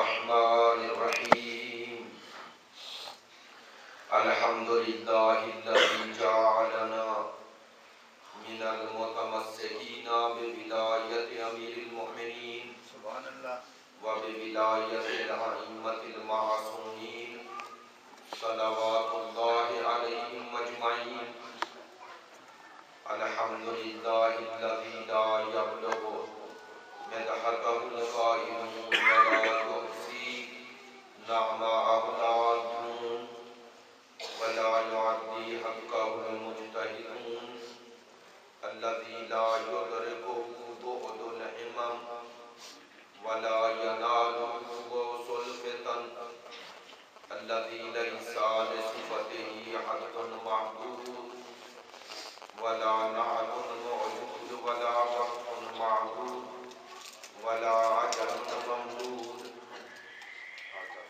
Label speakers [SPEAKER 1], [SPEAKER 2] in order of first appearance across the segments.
[SPEAKER 1] الرحمن الرحيم الحمد لله الذي جعلنا من المتمسكين بولاية أمير المؤمنين سبحان الله وبولاية الأئمة المعصومين صلوات الله عليهم أجمعين. الحمد لله الذي لا يبلغ مدحته القائلون ولا يحصي نعماءه العادون ولا يعدي حقه المجتهدون الذي لا يدركه بعد الهمم ولا يناله غوص الفتن الذي ليس لصفته حد معدود ولا نعل موجود ولا وقت معبود ولا عجل ممدود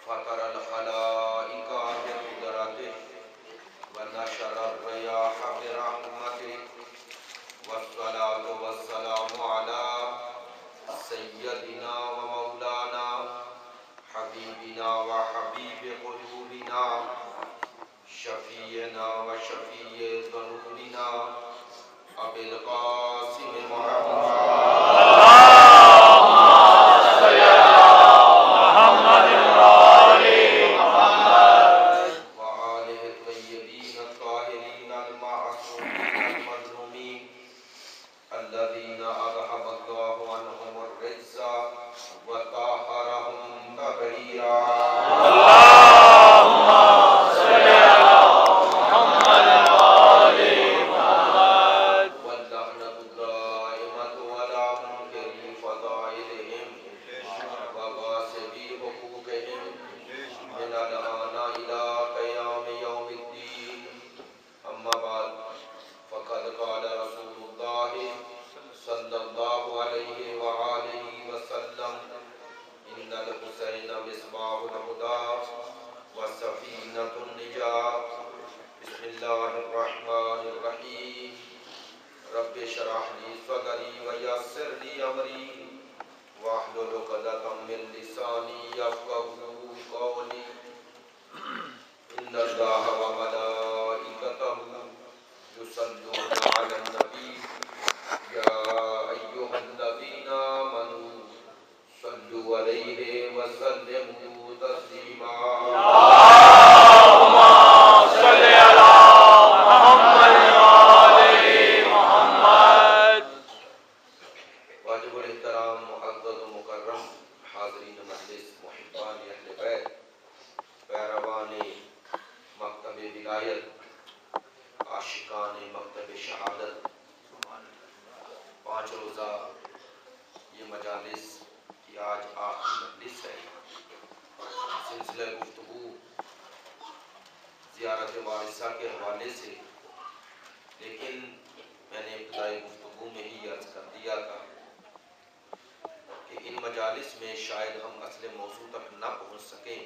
[SPEAKER 1] فطر الخلائق بقدرته ونشر الرياح برحمته والصلاة والسلام على سيدنا ومولانا حبيبنا وحبيب قلوبنا شفيعنا وشفيع ذنوبنا أبي القاسم محمد الذين أذهب الله عنهم الرجس وطهرهم تطهيرا. اللهم صل على محمد وآل محمد واللعنة الدائمة على منكري فضائلهم وغاصبي حقوقهم من الآن إلى قيام يوم الدين. أما بعد فقد قال رسول الله صلى الله عليه وآله وسلم إن الحسين مصباح الهدى وسفينة النجاة. بسم الله الرحمن الرحيم. رب اشرح لي صدري ويسر لي أمري واحلل عقدة من لساني يفقهوا قولي. إن الله وملائكته يصلون على النبي يا أيها الذين آمنوا صلوا عليه وسلموا تسليما. اللهم صل على محمد وآل محمد. واجب الاحترام معزز و مکرم حاضرین مجلس محبان اہل بیت پیروان مکتب ولایت عاشقان مکتب شہادت 5 روزہ یہ مجالس کی آج آخری مجلس ہے. سلسلہ گفتگو زیارت وارثہ کے حوالے سے، لیکن میں نے ابتدائی گفتگو میں ہی عرض کر دیا تھا کہ ان مجالس میں شاید ہم اصل موضوع تک نہ پہنچ سکیں،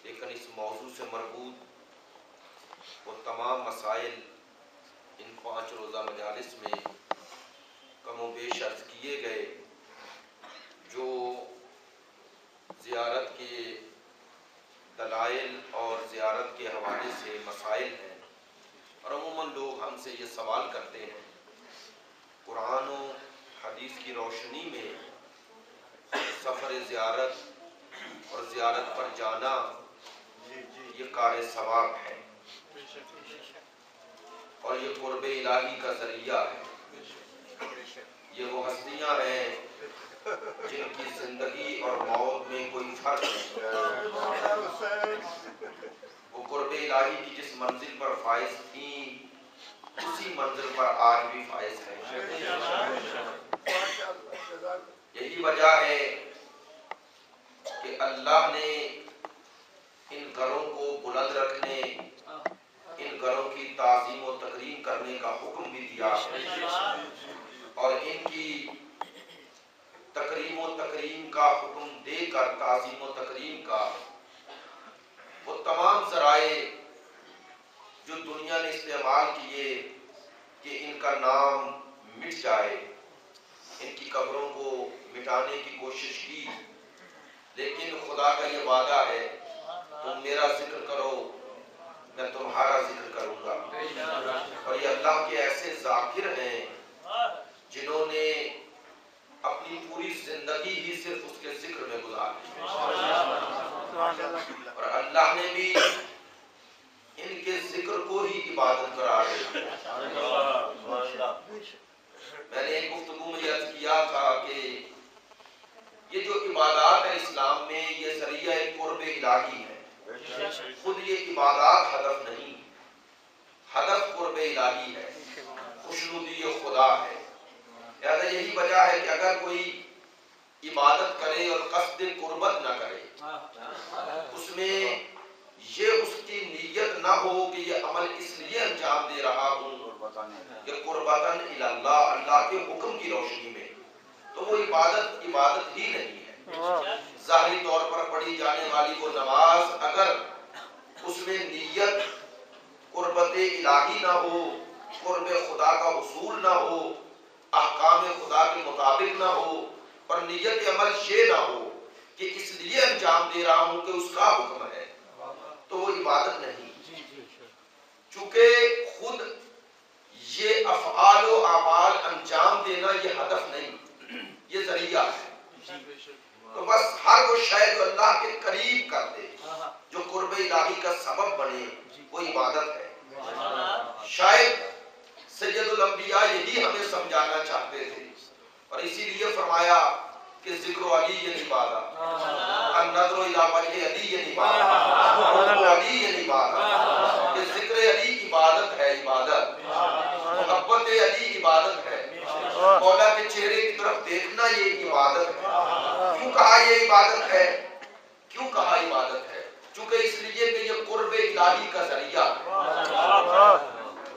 [SPEAKER 1] لیکن اس موضوع سے مربوط وہ تمام مسائل ان 5 روزہ مجالس میں کم و بیش عرض کیے گئے، جو زیارت کے دلائل اور زیارت کے حوالے سے مسائل ہیں. اور عموماً لوگ ہم سے یہ سوال کرتے ہیں قرآن و حدیث کی روشنی میں سفر زیارت اور زیارت پر جانا یہ کار ثواب ہے اور یہ قرب الہی کا ذریعہ ہے. یہ وہ ہستیاں ہیں جن کی زندگی اور موت میں کوئی فرق نہیں. وہ قرب الہی کی جس منزل پر فائز تھیں اسی منزل پر آج بھی فائز ہیں. یہی وجہ ہے کہ اللہ نے ان گھروں کو بلند رکھنے، ان گھروں کی تعظیم و تکریم کرنے کا حکم بھی دیا اور ان کی تکریم و تکریم کا حکم دے کر تعظیم و تکریم کا وہ تمام ذرائع جو دنیا نے استعمال کیے کہ ان کا نام مٹ جائے، ان کی قبروں کو مٹانے کی کوشش کی، لیکن خدا کا یہ وعدہ ہے تم میرا ذکر کرو میں تمہارا ذکر کروں گا. اور یہ اللہ کے ایسے ذاکر ہیں جنہوں نے اپنی پوری زندگی ہی صرف اس کے ذکر میں گزار دی. اور اللہ نے بھی ان کے ذکر کو ہی عبادت قرار دیا. میں نے ایک گفتگو میں عرض کیا تھا کہ یہ جو عبادات ہے اسلام میں یہ ذریعہ قرب الہی ہے. خود یہ عبادات ہدف نہیں، ہدف قرب الہی ہے، خوشنودی خدا ہے. لہذا یہی وجہ ہے کہ اگر کوئی عبادت کرے اور قصد قربت نہ کرے، اس میں یہ اس کی نیت نہ ہو کہ یہ عمل اس لیے انجام دے رہا ہوں کہ قربتاً الی اللہ، اللہ کے حکم کی روشنی میں، تو وہ عبادت ہی نہیں ہے. ظاہری طور پر پڑھی جانے والی وہ نماز اگر اس میں نیت قربت الہی نہ ہو، قرب خدا کا حصول نہ ہو، احکام خدا کے مطابق نہ ہو، اور نیت عمل یہ نہ ہو کہ اس لیے انجام دے رہا ہوں کہ اس کا حکم ہے، تو وہ عبادت نہیں. چونکہ خود یہ افعال و اعمال انجام دینا یہ ہدف نہیں، یہ ذریعہ ہے. تو بس ہر وہ شے جو اللہ کے قریب کر دے، جو قرب الہی کا سبب بنے، وہ عبادت ہے. شاید سید الانبیاء یہی ہمیں سمجھانا چاہتے تھے، اور اسی لیے فرمایا کہ ذکر علی عبادت، النظر الی وجہ علی عبادت، علی عبادت، کہ ذکر علی عبادت ہے، عبادت، محبت علی عبادت ہے، مولا کے چہرے کی طرف دیکھنا یہ عبادت ہے. کیوں کہا یہ عبادت ہے؟ کیوں کہا عبادت ہے؟ چونکہ اس لیے کہ یہ قرب الہی کا ذریعہ ہے.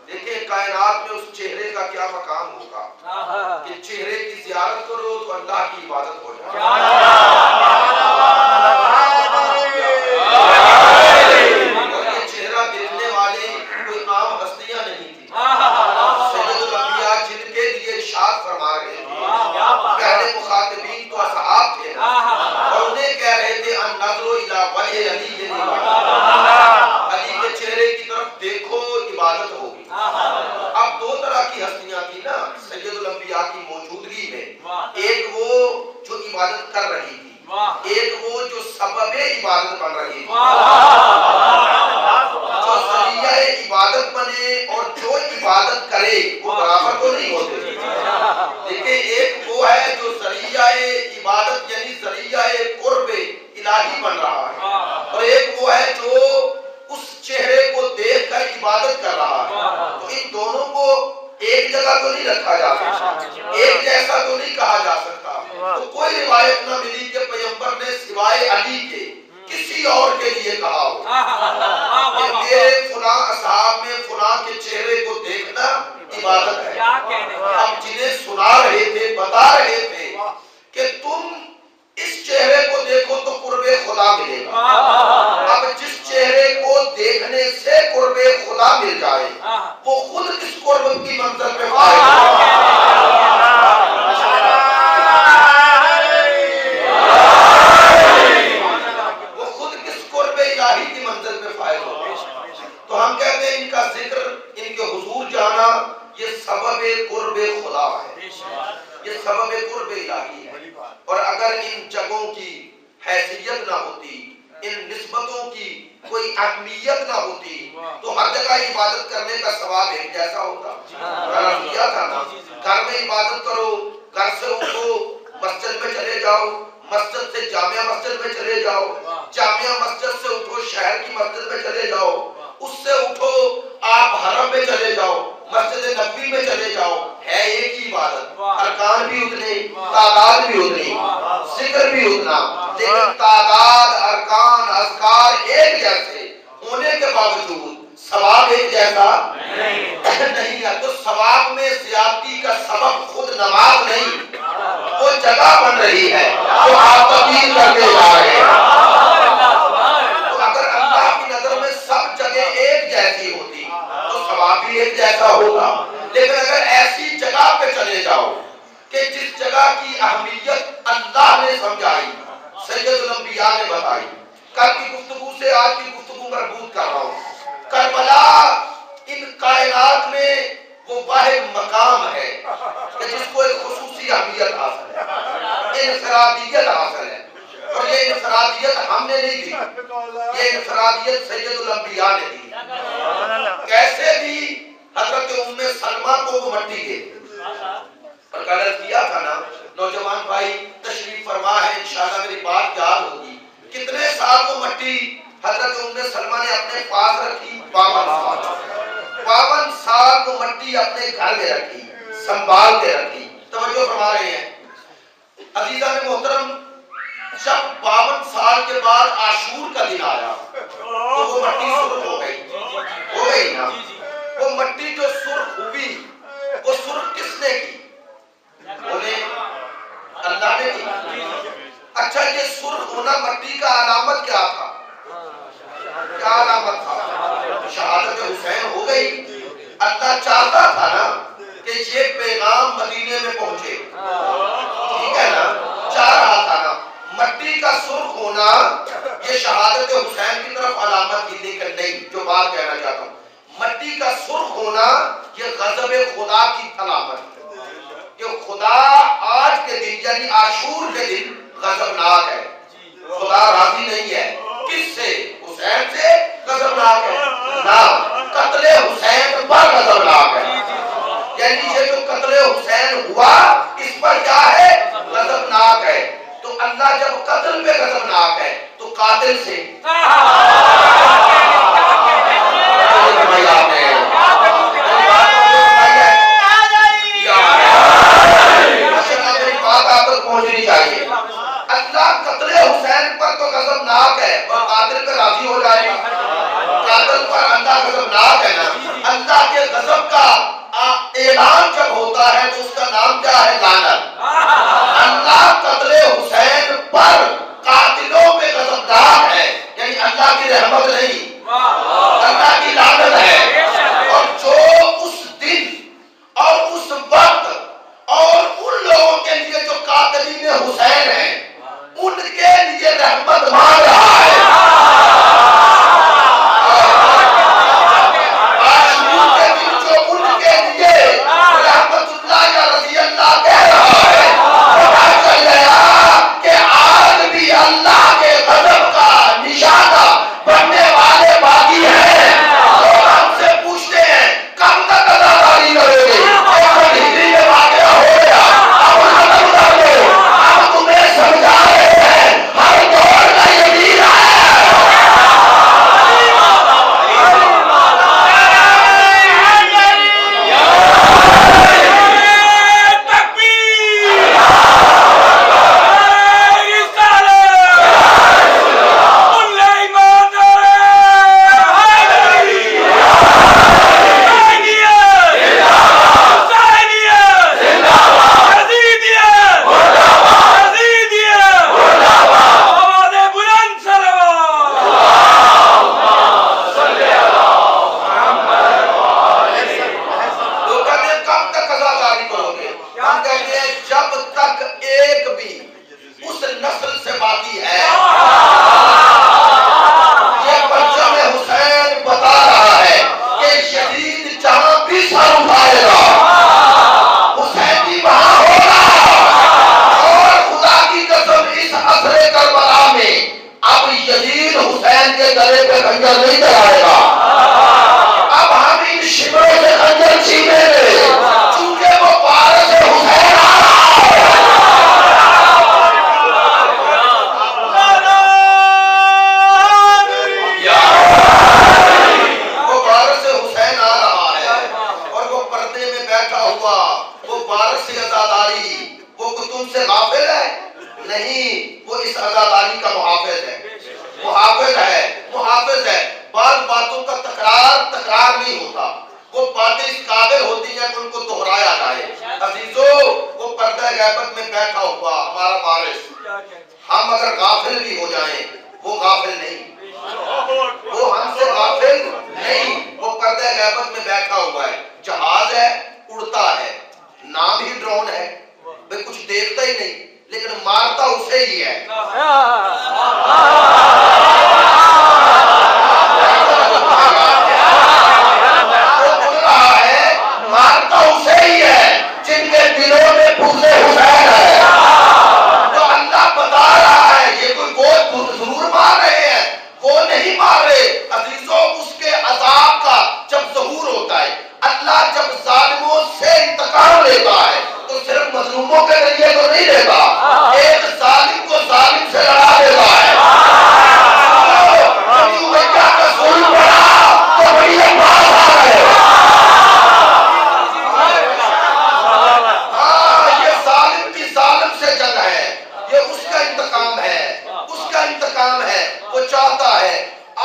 [SPEAKER 1] دیکھیں کائنات میں اس چہرے کا کیا مقام ہوگا کہ چہرے کی زیارت کرو تو اللہ کی عبادت ہو جائے. اور یہ چہرہ دیکھنے والے کوئی عام ہستیاں نہیں تھی. سید الانبیاء جن کے لیے ارشاد فرما رہے تھے، پہلے مخاطبین تو اصحاب تھے اور انہیں کہہ رہے تھے النظر الی وجہ علی، علی کے چہرے کی طرف دیکھو عبادت ہوگی. اب دو طرح کی ہستیاں تھی نا سید الانبیاء کی موجودگی میں، ایک وہ جو عبادت کر رہی تھی، ایک وہ جو سبب عبادت بن رہی تھی. جو ذریعہ عبادت بنے اور جو عبادت کرے وہ برابر تو نہیں ہوتے. دیکھیں ایک وہ ہے جو ذریعہ عبادت یعنی ذریعہ قرب الہی بن رہا ہے، اور ایک وہ ہے جو اس چہرے کو دیکھ کر عبادت کر رہا ہے. تو ان دونوں کو ایک جگہ تو نہیں رکھا جا سکتا، ایک جیسا تو نہیں کہا جا سکتا. تو کوئی روایت نہ ملی کہ پیغمبر نے سوائے علی کے کسی اور کے لیے کہا ہو کہ میرے فلاں اصحاب میں فلاں کے چہرے کو دیکھنا عبادت ہے. اب جنہیں سنا رہے تھے، بتا رہے تھے کہ تم اس چہرے کو دیکھو تو قرب خدا ملے گا. اب جس چہرے کو دیکھنے سے قرب خدا مل جائے وہ خود اس قرب کی منزل پہ فائز وہ خود کس قرب الہی کی منزل پہ فائز ہو. تو ہم کہتے ہیں ان کا ذکر، ان کے حضور جانا یہ سبب قرب خدا ہے، یہ سبب قرب الہی ہے. اور اگر ان جگہوں کی حیثیت نہ ہوتی، ان نسبتوں کی کوئی اہمیت نہ ہوتی تو ہر جگہ عبادت کرنے کا ثواب ایک جیسا ہوتا. کیا تھا نا، گھر میں عبادت کرو، گھر سے اٹھو مسجد میں چلے جاؤ، مسجد سے جامعہ مسجد میں چلے جاؤ، جامعہ مسجد سے اٹھو شہر کی مسجد میں چلے جاؤ، اس سے اٹھو آپ حرم میں چلے جاؤ، مسجد نبوی میں چلے جاؤ، ہے ایک ہی عبادت. ارکان بھی اتنے، تعداد بھی اتنی، ذکر بھی اتنا، لیکن تعداد، ارکان، اذکار ایک جیسے ہونے کے باوجود ثواب ایک جیسا نہیں ہے. تو ثواب میں زیادتی کا سبب خود نماز نہیں، وہ جگہ بن رہی ہے جو آپ تبدیل کر کے جا رہے ہیں. تو اگر اللہ کی نظر میں سب جگہ ایک جیسی ہوتی تو ثواب بھی ایک جیسا ہوتا. لیکن اگر ایسی جگہ پہ چلے جاؤ کہ جس جگہ کی اہمیت اللہ نے سمجھائی، سید الانبیاء کل کی گفتگو سے آج کی گفتگو مربوط کر رہا ہوں. کربلا ان کائنات میں وہ واحد مقام ہے کہ جس کو ایک خصوصی اہمیت حاصل ہے, انفرادیت حاصل ہے. اور یہ انفرادیت ہم نے نہیں دی, یہ انفرادیت سید الانبیاء نے دی. کیسے بھی حضرت ام سلمہ کو وہ مٹی دے. اور کل کیا تھا نا, نوجوان بھائی تشریف فرما ہے, انشاءاللہ میری بات یاد ہوگی. کتنے سال وہ مٹی حضرت ام سلمہ نے اپنے پاس رکھی؟ 52 سال. 52 سال وہ مٹی اپنے گھر میں رکھی, سنبھال کے رکھی. توجہ فرما رہے ہیں عزیزان محترم. جب 52 سال کے بعد عاشور کا دن آیا تو وہ مٹی سرخ ہو گئی نا. وہ مٹی جو سرخ ہوئی, وہ سرخ کس نے کی؟ بولے اللہ نے کی. اچھا, یہ سرخ ہونا مٹی کا علامت کیا تھا؟ کیا علامت تھا؟ شہادت حسین ہو گئی. اللہ چاہتا تھا نا کہ یہ پیغام مدینے میں پہنچے, ٹھیک ہے نا, چاہ رہا تھا نا. مٹی کا سرخ ہونا یہ شہادت حسین کی طرف علامت کی, لیکن نہیں. جو بات کہنا چاہتا ہوں, مٹی کا سرخ ہونا یہ غضب خدا کی علامت ہے کہ خدا آج کے دن یعنی عاشور کے دن غضبناک ہے. خدا راضی نہیں ہے. کس سے؟ حسین سے غضبناک ہے نا. قتل حسین پر غضبناک ہے. یعنی یہ جو قتل حسین ہوا اس پر کیا ہے؟ غضبناک ہے. تو اللہ جب قتل پہ غضبناک ہے تو قاتل سے پہنچنی چاہیے. اللہ قتل حسین پر تو غضبناک ہے اور قاتل پر راضی ہو جائے گا. قاتل پر اللہ غضبناک ہے نا. اللہ کے غضب کا اعلان جب ہوتا ہے تو اس کا نام کیا ہے؟ لعنت. اللہ قتل حسین پر قاتلوں پہ غضبناک ہے, یعنی اللہ کی رحمت نہیں, اللہ کی لعنت ہے. اور جو اس دن اور اس وقت اور ان لوگوں کے لیے جو قاتلین حسین ہیں ان کے لیے رحمت مانگ رہا ہے, عاشور کے دن جو ان کے لیے رحمت اللہ یا رضی اللہ کہہ رہا ہے, پتہ چل گیا کہ آج بھی اللہ کے غضب کا نشانہ بننے والے باقی ہیں. لوگ ہم سے پوچھتے ہیں کب تک عزاداری کرو گے؟ ہجری میں واقعہ ہو گیا, اب ختم کر دو. ہم تمہیں سمجھا رہے ہیں ہر دور کا یہ دین ہے. دیکھتا ہی نہیں لیکن مارتا اسے ہی ہے. دلوں میں پوزے حسین ہے. تو اللہ بتا رہا ہے یہ کوئی وہ ضرور مار رہے ہیں، وہ نہیں مار رہے عزیزوں. اس کے عذاب کا جب ظہور ہوتا ہے، اللہ جب ظالموں سے انتقام لیتا ہے تو صرف مظلوموں کے ذریعے تو نہیں لیتا، ایک ظالم کو ظالم سے لڑا دیتا ہے. نبی امیہ کا ظلم بڑا تو بڑی عباس آ رہے. یہ ظالم کی ظالم سے جنگ ہے، یہ اس کا انتقام ہے، اس کا انتقام ہے. وہ چاہتا ہے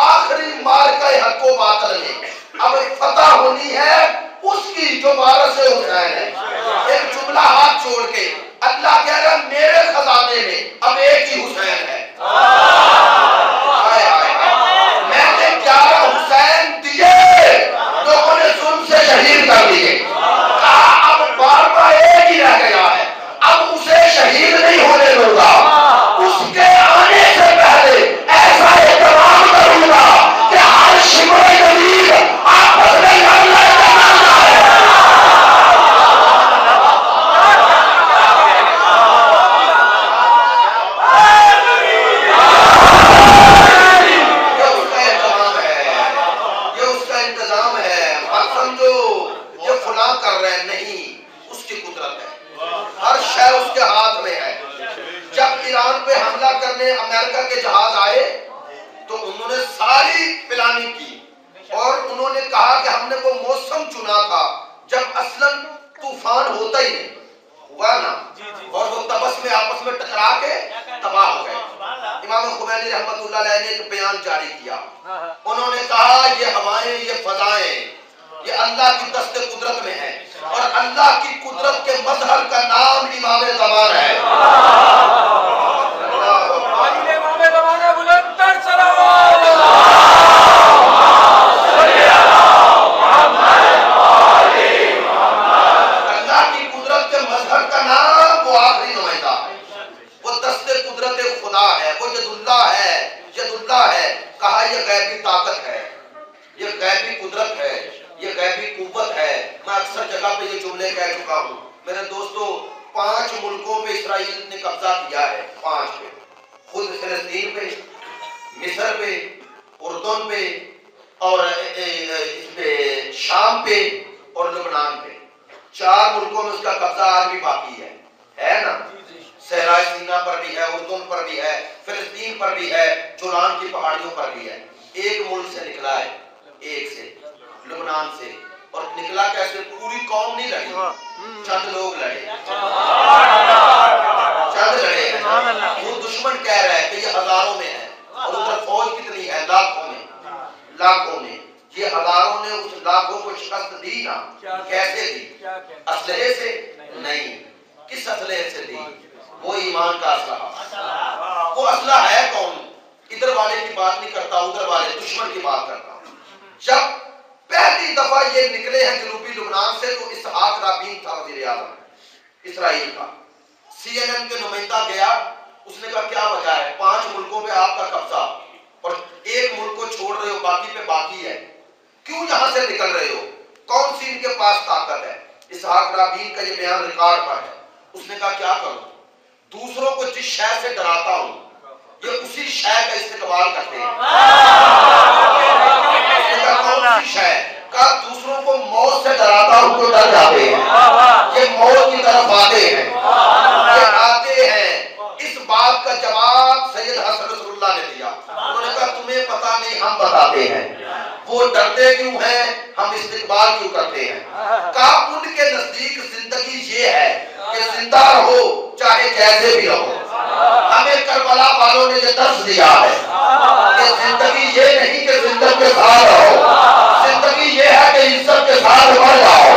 [SPEAKER 1] آخری مارکہ حق و باطل میں اب فتح ہونی ہے اس کی جو وارث حسین ہے. ایک جملہ ہاتھ چھوڑ کے اللہ کہہ رہا میرے خزانے میں اب ایک ہی حسین ہے. میں نے 11 حسین دیے، لوگوں نے ظلم سے شہید کر دیے. کہا اب 12واں ایک ہی رہ گیا ہے، اب اسے شہید نہیں ہونے دوں گا. اس کے آنے سے پہلے ایسا احترام کروں گا کہ ہر شمر جدید آپس میں لڑنا ہے. کر رہے ہیں نہیں، اس کی قدرت ہے، ہر شے اس کے ہاتھ میں ہے. جب ایران پہ حملہ کرنے امریکہ کے جہاز آئے تو انہوں نے ساری پلاننگ کی اور انہوں نے کہا کہ ہم نے وہ موسم چنا تھا جب اصلاً طوفان ہوتا ہی نہیں ہوا نا، اور وہ تبس میں آپس میں ٹکرا کے تباہ ہو گئے. امام خمینی رحمۃ اللہ علیہ نے ایک بیان جاری کیا، انہوں نے کہا یہ ہوائیں، یہ فضائیں، یہ اللہ کی دست قدرت میں ہے اور اللہ کی قدرت کے مظہر کا نام امام زمان ہے. اللہ کی قدرت کے مظہر کا نام وہ آخری نمائندہ ہے، وہ دست قدرت خدا ہے، وہ ید اللہ ہے، ید اللہ ہے. کہا یہ غیبی طاقت ہے، یہ غیبی قدرت ہے، یہ غیبی قوت ہے. میں اکثر جگہ پہ یہ جملے کہہ چکا ہوں. میرے دوستو 5 ملکوں پہ اسرائیل نے قبضہ کیا ہے، 5 پہ، خود فلسطین پہ، مصر پہ، اردن پہ اور اس پہ شام پہ اور لبنان پہ. 4 ملکوں میں اس کا قبضہ آج بھی باقی ہے نا. صحرائے سینا پر بھی ہے، اردن پر بھی ہے، فلسطین پر بھی ہے، جولان کی پہاڑیوں پر بھی ہے. ایک ملک سے نکلا ہے، ایک سے، لبنان سے. اور نکلا کیسے؟ پوری قوم نہیں لڑی، چند لوگ لڑے، چند لڑے ہیں. وہ دشمن کہہ رہا ہے کہ یہ ہزاروں میں ہے اور ادھر فوج کتنی ہے؟ لاکھوں میں، لاکھوں میں. یہ ہزاروں نے اس لاکھوں کو شکست دی نا. کیسے دی؟ اسلحے سے نہیں. کس اسلحے سے دی؟ وہ ایمان کا اسلحہ. وہ اسلحہ ہے کون؟ ادھر والے کی بات نہیں کرتا، ادھر والے دشمن کی بات کرتا ہوں. جب پہلی دفعہ یہ نکلے ہیں جنوبی لبنان سے تو اسحاق رابین تھا وزیر اعظم اسرائیل کا. CNN کے نمائندہ گیا، اس نے کہا کیا وجہ ہے 5 ملکوں پہ آپ کا قبضہ اور ایک ملک کو چھوڑ رہے ہو، باقی پہ باقی ہے، کیوں یہاں سے نکل رہے ہو؟ کون سی ان کے پاس طاقت ہے؟ اسحاق رابین کا یہ بیان ریکارڈ پر ہے. اس نے کہا کیا کروں؟ دوسروں کو جس شے سے ڈراتا ہوں یہ اسی شے کا استقبال کرتے ہیں. کون سی شے؟ کہا دوسروں کو موت سے ڈراتا ہوں تو ڈر جاتے ہیں، یہ موت کی طرف آتے ہیں، یہ آتے ہیں. اس بات کا جواب سید حسن رسول اللہ نے دیا. انہوں نے کہا تمہیں پتا نہیں، ہم بتاتے ہیں. وہ ڈرتے کیوں ہیں، ہم استقبال کیوں کرتے ہیں؟ کہا ان کے نزدیک زندگی یہ ہے کہ زندہ رہو چاہے جیسے بھی رہو. ہمیں کربلا والوں نے یہ درس دیا ہے کہ زندگی یہ نہیں کہ زندگی کے ساتھ رہو، زندگی یہ ہے کہ عزت کے ساتھ مر جاؤ.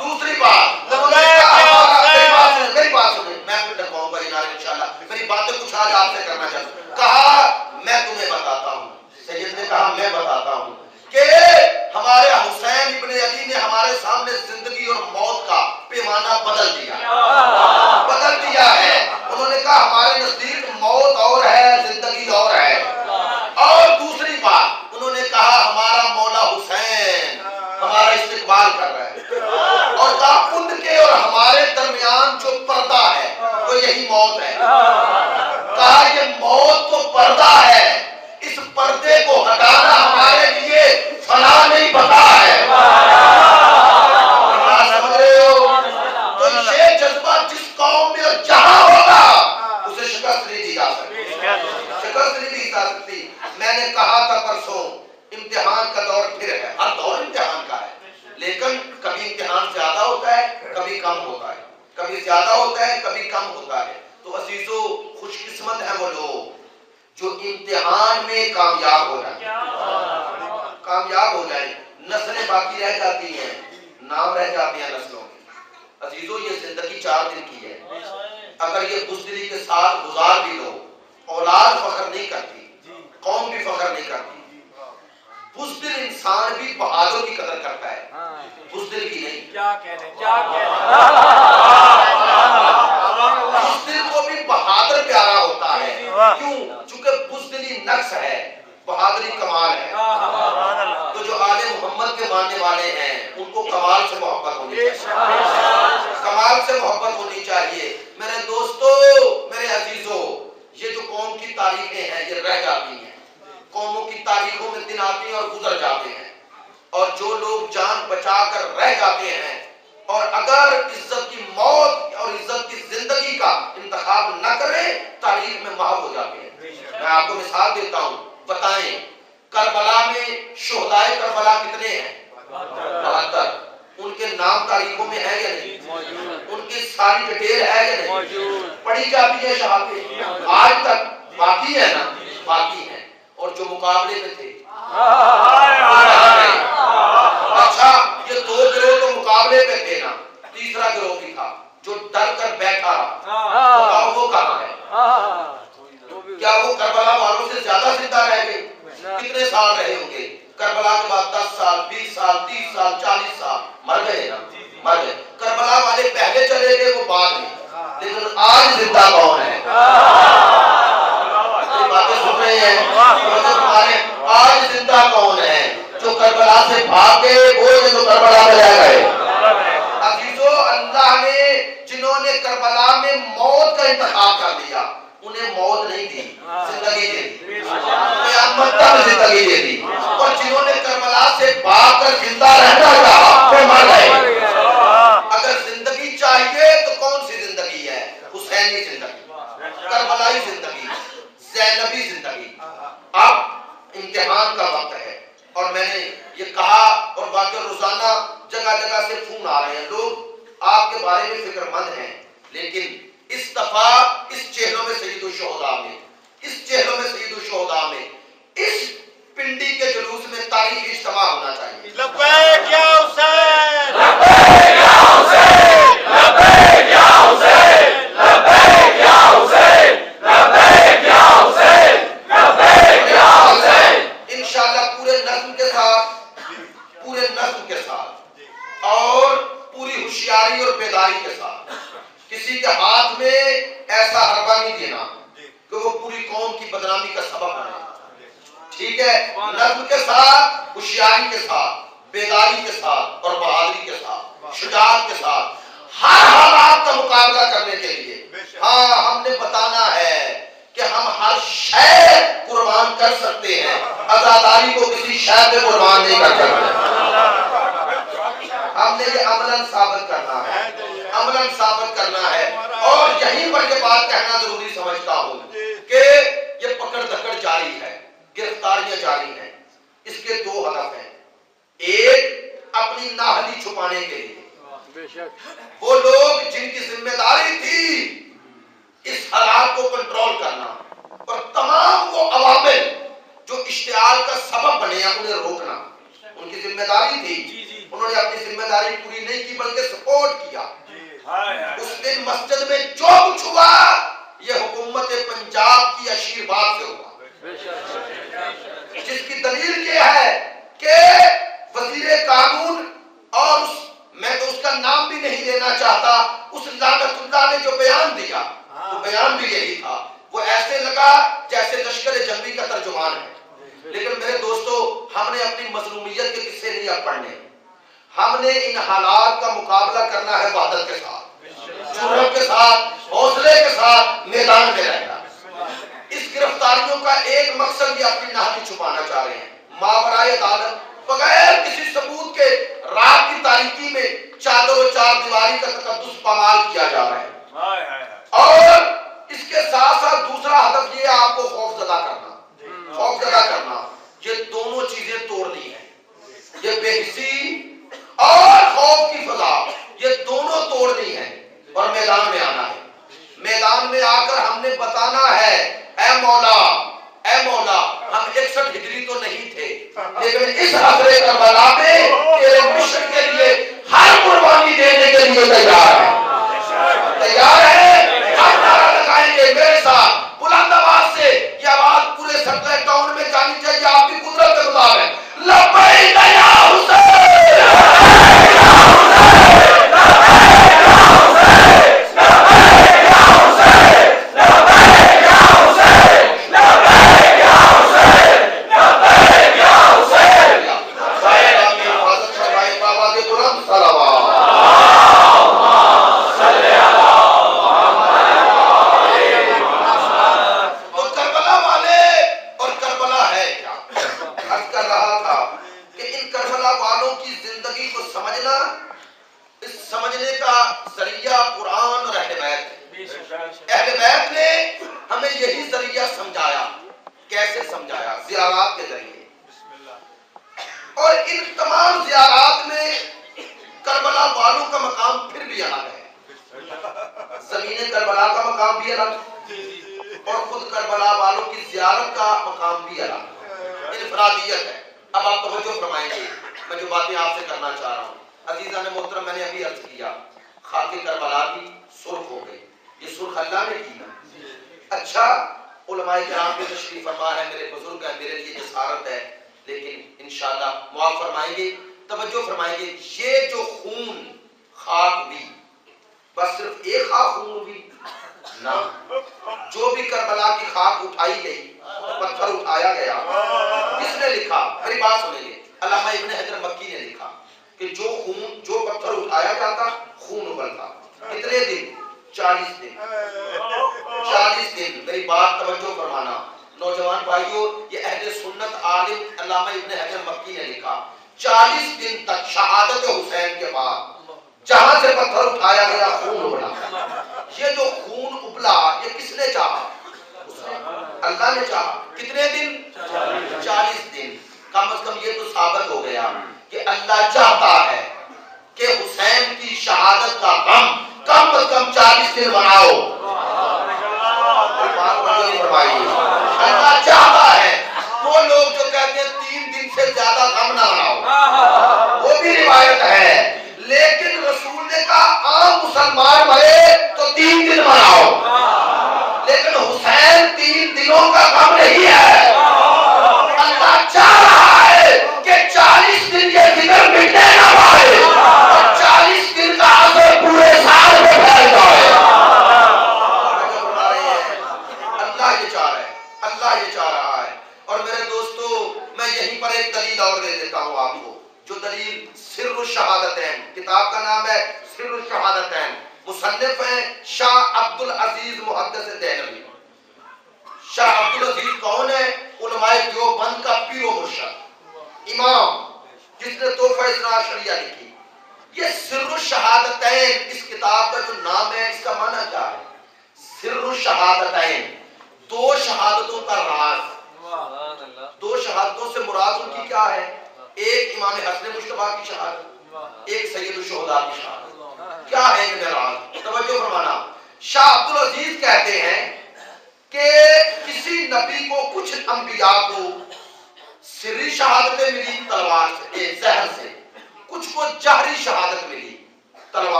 [SPEAKER 1] دوسری بات، میری بات سنیں، میں پھر ڈکواؤں گا انشاءاللہ. میری باتیں کچھ آج آپ سے کرنا چاہتا ہوں. کہا میں تمہیں بتاتا ہوں. سید نے کہا میں بتاتا ہوں کہ ہمارے حسین ابن علی نے ہمارے سامنے زندگی اور موت کا پیمانہ بدل دیا ہے. انہوں نے کہا ہمارے نزدیک موت اور ہے، زندگی اور ہے. اور دوسری بات انہوں نے کہا ہمارا مولا حسین ہمارا استقبال کر رہا ہے. خداوند کے اور ہمارے درمیان جو پردہ ہے وہ یہی موت ہے. کہا یہ موت تو پردہ ہے, اس پردے کو ہٹانا ہمارے لیے فلاح نہیں بتا ہے. سمجھ رہے ہو؟ تو یہ جذبہ جس قوم میں اور جہاں ہوگا اسے شکست نہیں دی جا سکتی, شکست نہیں دی جا سکتی. میں نے کہا تھا پرسوں, امتحان کا دور پھر ہے, ہر دور امتحان کا ہے, لیکن کبھی امتحان زیادہ ہوتا ہے کبھی کم ہوتا ہے, کبھی زیادہ ہوتا ہے کبھی کم ہوتا ہے. تو عزیزو خوش قسمت ہیں وہ لوگ جو امتحان میں کامیاب ہو جائیں, کامیاب ہو جائیں. نسلیں باقی رہ جاتی ہیں, نام رہ جاتے ہیں نسلوں کے. عزیزو یہ زندگی 4 دن کی ہے, اگر یہ بزدلی کے ساتھ گزار بھی لو, اولاد فخر نہیں کرتی, قوم بھی فخر نہیں کرتی. بزدل انسان بھی بہادر کی قدر کرتا ہے, بزدل کی نہیں. کیا کہنے, کیا کہنے. بزدل کو بھی بہادر پیارا ہوتا ہے. کیوں؟ چونکہ بزدلی نقص ہے, بہادری کمال ہے. تو جو آل محمد کے ماننے والے ہیں ان کو کمال سے محبت ہونی چاہیے, کمال سے محبت ہونی چاہیے. میرے دوستو, میرے عزیزو, یہ جو قوم کی تاریخیں ہیں یہ رہ جاتی ہیں, قوموں کی تاریخوں میں دن آتے ہیں اور گزر جاتے ہیں, اور جو لوگ جان بچا کر رہ جاتے ہیں اور اگر عزت کی موت اور عزت کی زندگی کا انتخاب نہ کریں تاریخ میں محو ہو جاتے ہیں. میں آپ کو مثال دیتا ہوں, بتائیں کربلا میں شہدائے کربلا کتنے ہیں؟ 72. ان کے نام تاریخوں میں ہے یا نہیں؟ ان کی ساری ڈیٹیل ہے یا نہیں؟ پڑھی جاتی ہے شہادتیں آج تک باقی ہے نا, باقی ہیں. اور جو مقابلے میں تھے, اچھا یہ 2 گروہ تو مقابلے پہ تھے نا, تیسرا گروہ بھی تھا جو ڈر کر بیٹھا رہا, وہ کہاں ہے؟ کیا وہ کربلا والوں سے زیادہ زندہ رہ گئے؟ کتنے سال رہے ہوں گے؟ کربلا کے بعد 10 سال 20 سال 30 سال 40 سال مر گئے نا, مر گئے. کربلا والے پہلے چلے گئے, وہ بعد میں, لیکن آج زندہ کون ہے؟ باتیں سن رہے ہیں تمہارے, آج زندہ کون ہے؟ جو کربلا سے بھاگ گئے وہ جو کربلا میں رہ گئے. عزیزو, اللہ نے جنہوں نے کربلا میں موت کا انتخاب کر لیا انہیں موت نہیں دی, زندگی دے دی, قیامت تک زندگی دے دی. اور جنہوں نے کربلا سے بھاگ کر زندہ رہنا چاہا وہ مر گئے. اگر زندگی چاہیے تو کون سی زندگی ہے؟ حسینی زندگی, کربلائی زندگی, زینبی زندگی. اب امتحان کا وقت ہے اور میں نے یہ کہا, اور باقی روزانہ جگہ جگہ سے فون آ رہے ہیں, لوگ آپ کے بارے میں فکر مند ہیں, لیکن اس دفعہ اس چہروں میں سید الشہداء میں, اس چہروں میں سید الشہداء میں, اس پنڈی کے جلوس میں تاریخی اجتماع ہونا چاہیے.
[SPEAKER 2] لبیک یا حسین,
[SPEAKER 1] لبیک یا حسین, لبیک یا حسین, لبیک یا حسین, لبیک یا حسین, لبیک یا حسین. انشاءاللہ پورے نظم کے ساتھ, پورے نظم کے ساتھ اور پوری ہوشیاری اور بیداری کے ساتھ. کسی کے ہاتھ میں ایسا حربہ نہیں دینا کہ وہ پوری قوم کی بدنامی کا سبب بنے. ٹھیک ہے, نظم کے ساتھ, ہوشیاری کے ساتھ, بیداری کے ساتھ اور بہادری کے ساتھ, شجاعت کے ساتھ, ہر حالات کا مقابلہ کرنے کے لیے. ہاں, ہم نے بتانا ہے کہ ہم ہر شے قربان کر سکتے ہیں, آزاداری کو کسی شے پہ قربان نہیں کر سکتے. ہم نے یہ عملاً ثابت کرنا ہے, عملاً ثابت کرنا ہے. اور یہیں پر یہ بات کہنا ضروری سمجھتا ہوں کہ یہ پکڑ دھکڑ جاری ہے, گرفتاریاں جاری ہیں. اس کے 2 ہدف ہیں. ایک اپنی نااہلی چھپانے کے لیے, وہ لوگ جن کی ذمہ داری تھی اس حالات کو کنٹرول کرنا اور تمام وہ عوامل جو اشتعال کا سبب بنے ہیں انہیں روکنا, ان کی ذمہ داری تھی. انہوں نے اپنی ذمہ داری پوری نہیں کی بلکہ سپورٹ کیا. اس دن مسجد میں جو کچھ ہوا یہ حکومت پنجاب کی آشیرواد سے ہوا, جس کی دلیل یہ ہے کہ وزیر قانون, اور میں تو اس کا نام بھی نہیں لینا چاہتا, اس لعنت اللہ نے جو بیان دیا وہ بیان بھی یہی تھا. وہ ایسے لگا جیسے لشکر جنگی کا ترجمان ہے. لیکن میرے دوستو, ہم نے اپنی مظلومیت کے قصے نہیں اب پڑھنے, ہم نے ان حالات کا مقابلہ کرنا ہے وحدت کے ساتھ، جرأت کے ساتھ، حوصلے کے ساتھ میدان میں رہنا۔ اس گرفتاریوں کا ایک مقصد یہ اپنی نہتی چھپانا چاہ رہے ہیں، ماورائے عدالت بغیر کسی ثبوت کے رات کی تاریکی میں چادر و چار دیواری کا تقدس پامال کیا جا رہا ہے۔ اور اس کے ساتھ ساتھ دوسرا ہدف یہ ہے آپ کو خوف زدہ کرنا، خوف زدہ کرنا۔ یہ دونوں چیزیں توڑنی ہیں، یہ بے حسی اور خوف کی فضا، یہ دونوں توڑنی ہیں اور میدان میں آنا ہے۔ میدان میں آ کر ہم نے بتانا ہے، اے مولا، اے مولا، ہم 61 ہجری تو نہیں تھے، لیکن اس حضرے کربلا میں تیرے مشن کے لیے ہر قربانی دینے کے لیے تیار ہے، تیار ہے۔ ہم نعرہ لگائیں گے میرے ساتھ بلند آواز سے، یہ آواز پورے سرکل ٹاؤن میں جانی چاہیے آپ کی قدرت کے مطابق، لبیک یا حسین،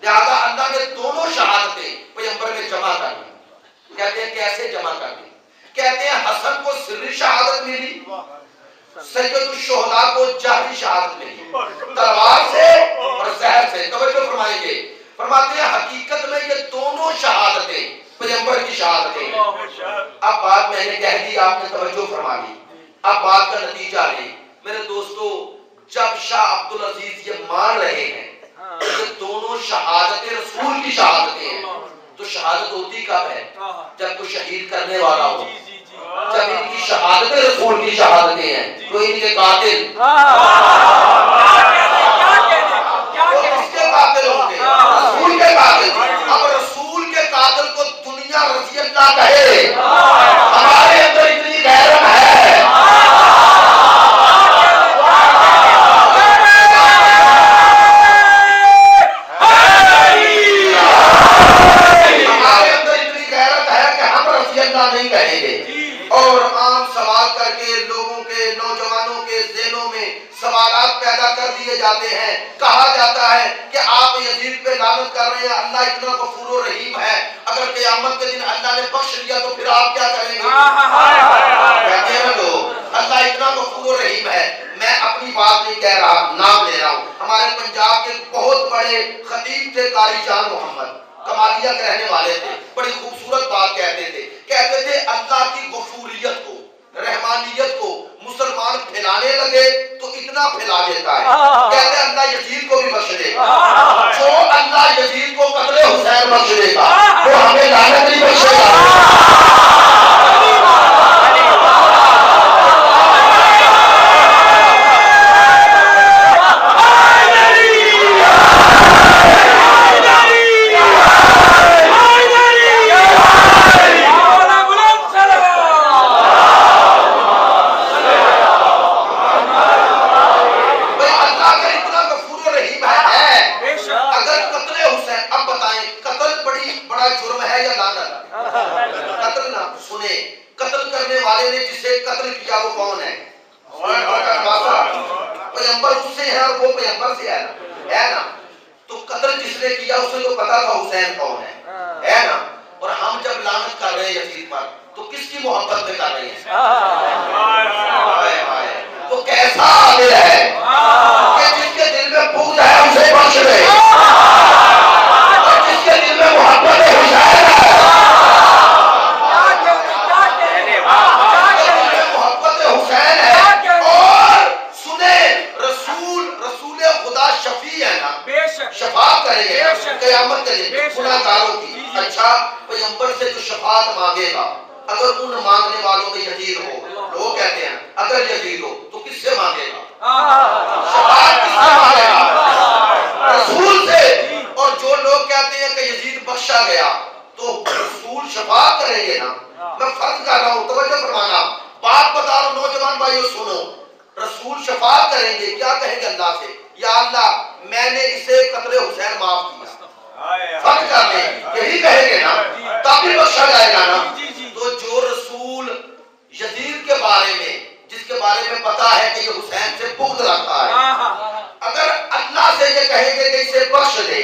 [SPEAKER 1] لہذا اللہ نے دونوں شہادتیں پیغمبر میں جمع کر دی۔ کہتے ہیں کیسے جمع کر دی؟ کہتے ہیں حسن کو سری شہادت ملی، سید الشہداء کو جہری شہادت ملی، تلوار سے اور زہر سے۔ توجہ فرمائیں گے، فرماتے ہیں حقیقت میں یہ دونوں شہادتیں پیغمبر کی شہادتیں ہیں۔ اب بات میں نے کہہ دی، آپ نے توجہ فرما لی، اب بات کا نتیجہ لیں میرے دوستو۔ جب شاہ عبدالعزیز یہ مان رہے ہیں کہ دونوں شہادتیں رسول کی شہادتیں ہیں، تو شہادت ہوتی کب ہے؟ جب کوئی شہید کرنے والا ہو، جب ان کی شہادتیں رسول کی شہادتیں ہیں، تو ان کے قاتل کس کے قاتل ہوں گے؟ رسول کے قاتل۔ اب رسول کے قاتل کو دنیا رضی اللہ کہے، ہمارے اندر اتنی غیرت ہے، ہمارے اندر اتنی غیرت ہے کہ ہم رضی اللہ نہیں کہیں گے۔ اور عام سوال کر کے لوگوں کے، نوجوانوں کے ذہنوں میں سوالات پیدا کر دیے جاتے ہیں، کہا جاتا ہے کہ آپ یزید پہ لعنت کر رہے ہیں، اللہ اتنا غفور و رحیم ہے، اگر قیامت کے دن اللہ نے بخش لیا تو پھر آپ کیا کریں گے؟ کہتے ہیں لوگ اللہ اتنا غفور و رحیم ہے۔ میں اپنی بات نہیں کہہ رہا، نام لے رہا ہوں۔ ہمارے پنجاب کے بہت بڑے خطیب تھے قاری جان محمد، کمالیہ کے رہنے والے تھے، بڑی خوبصورت بات کہتے تھے، کہتے تھے اللہ کی غفوریت کو، رحمانیت کو مسلمان پھیلانے لگے تو اتنا پھیلا دیتا ہے، کہتے ہیں اللہ یزید کو بھی بخش دے گا، جو اللہ یزید کو قتل حسین بخش دے گا وہ ہمیں لعنت نہیں بخشے گا۔ قتل کرنے والے نے جسے قتل کیا وہ کون ہے؟ پیغمبر اس سے ہے اور وہ پیغمبر سے ہے نا، تو قتل جس نے کیا اسے تو پتا تھا حسین کون ہے نا۔ اور ہم جب لعنت کر رہے ہیں یزید پر تو کس کی محبت میں کر رہے ہیں؟ تو کیسا عادل ہے کہ جس کے دل میں بغض ہے اسے بخش دے، اور جس کے دل میں محبت ہے حسین ہے، شفاعت کریں گے قیامت کے دن گناہگاروں کی۔ اچھا پیغمبر سے جو شفاعت مانگے گا اگر ان مانگنے والوں میں یزید ہو، لوگ کہتے ہیں اگر یزید ہو تو کس سے مانگے گا؟ شفاعت کس سے مانگے گا؟ رسول سے۔ اور جو لوگ کہتے ہیں کہ یزید بخشا گیا تو رسول شفاعت کریں گے نا۔ میں فرض کر رہا ہوں، توجہ فرمانا، بات بتا رہا ہوں نوجوان بھائیو سنو، رسول شفاعت کریں گے، کیا کہیں گے اللہ سے؟ یا اللہ میں نے اسے قتل حسین معاف کیا، فرض کر لیں یہی کہیں گے نا، تب بھی بخشا جائے گا نا۔ تو جو رسول یزید کے بارے میں، جس کے بارے میں پتا ہے کہ یہ حسین سے بغض رکھتا ہے، اگر اللہ سے یہ کہیں گے کہ اسے بخش دے،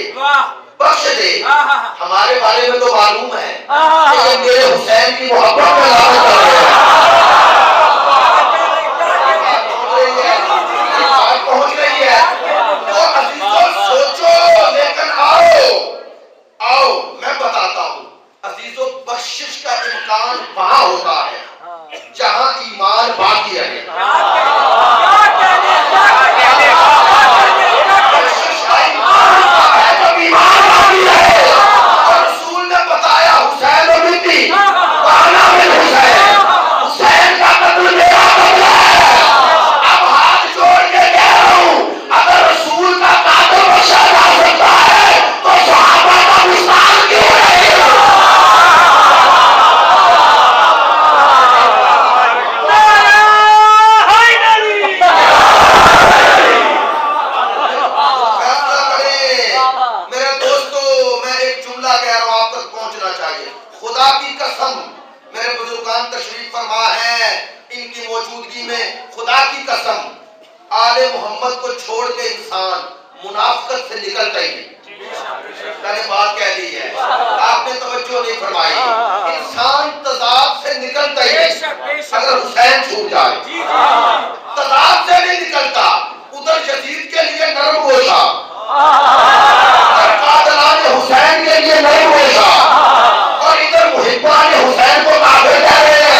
[SPEAKER 1] ہمارے بارے میں تو معلوم ہے کہ یہ میرے حسین کی محبت میں لعنت کر رہے ہیں۔ پہنچ رہی ہے تو عزیزوں سوچو، لیکن آؤ میں بتاتا ہوں، عزیزوں بخشش کا امکان وہاں ہوتا ہے جہاں ایمان باقی رہے۔ بخشش کا امکان ہوتا ہے جب ایمان باقی رہے، اور رسول نے بتایا حسین و بنتی وانا من حسین، حسین کا قتل میرا قتل ہے۔ اب ہاتھ جوڑ کے کہہ رہا ہوں اگر رسول کا قاتل بخشا جا سکتا ہے تو صحابہ کا وصال کیوں نہیں؟ فیصلہ کریں میرے دوستو۔ میں ایک جملہ کہہ رہا ہوں، آپ تک پہنچنا چاہیے۔ خدا کی قسم، میرے بزرگان تشریف فرما ہے ان کی موجودگی میں، خدا کی قسم آل محمد کو چھوڑ کے انسان منافقت سے نکلتا ہی نہیں۔ میں نے بات کہہ دی ہے، آپ نے توجہ نہیں فرمائی. انسان تضاد سے نکلتا ہی نہیں اگر حسین چھوٹ جائے، تضاد سے نہیں نکلتا. ادھر یزید کے لیے نرم گوشہ اور قاتلان حسین کے لیے نرم گوشہ، اور ادھر محبان حسین کو کافر کہہ رہے ہیں.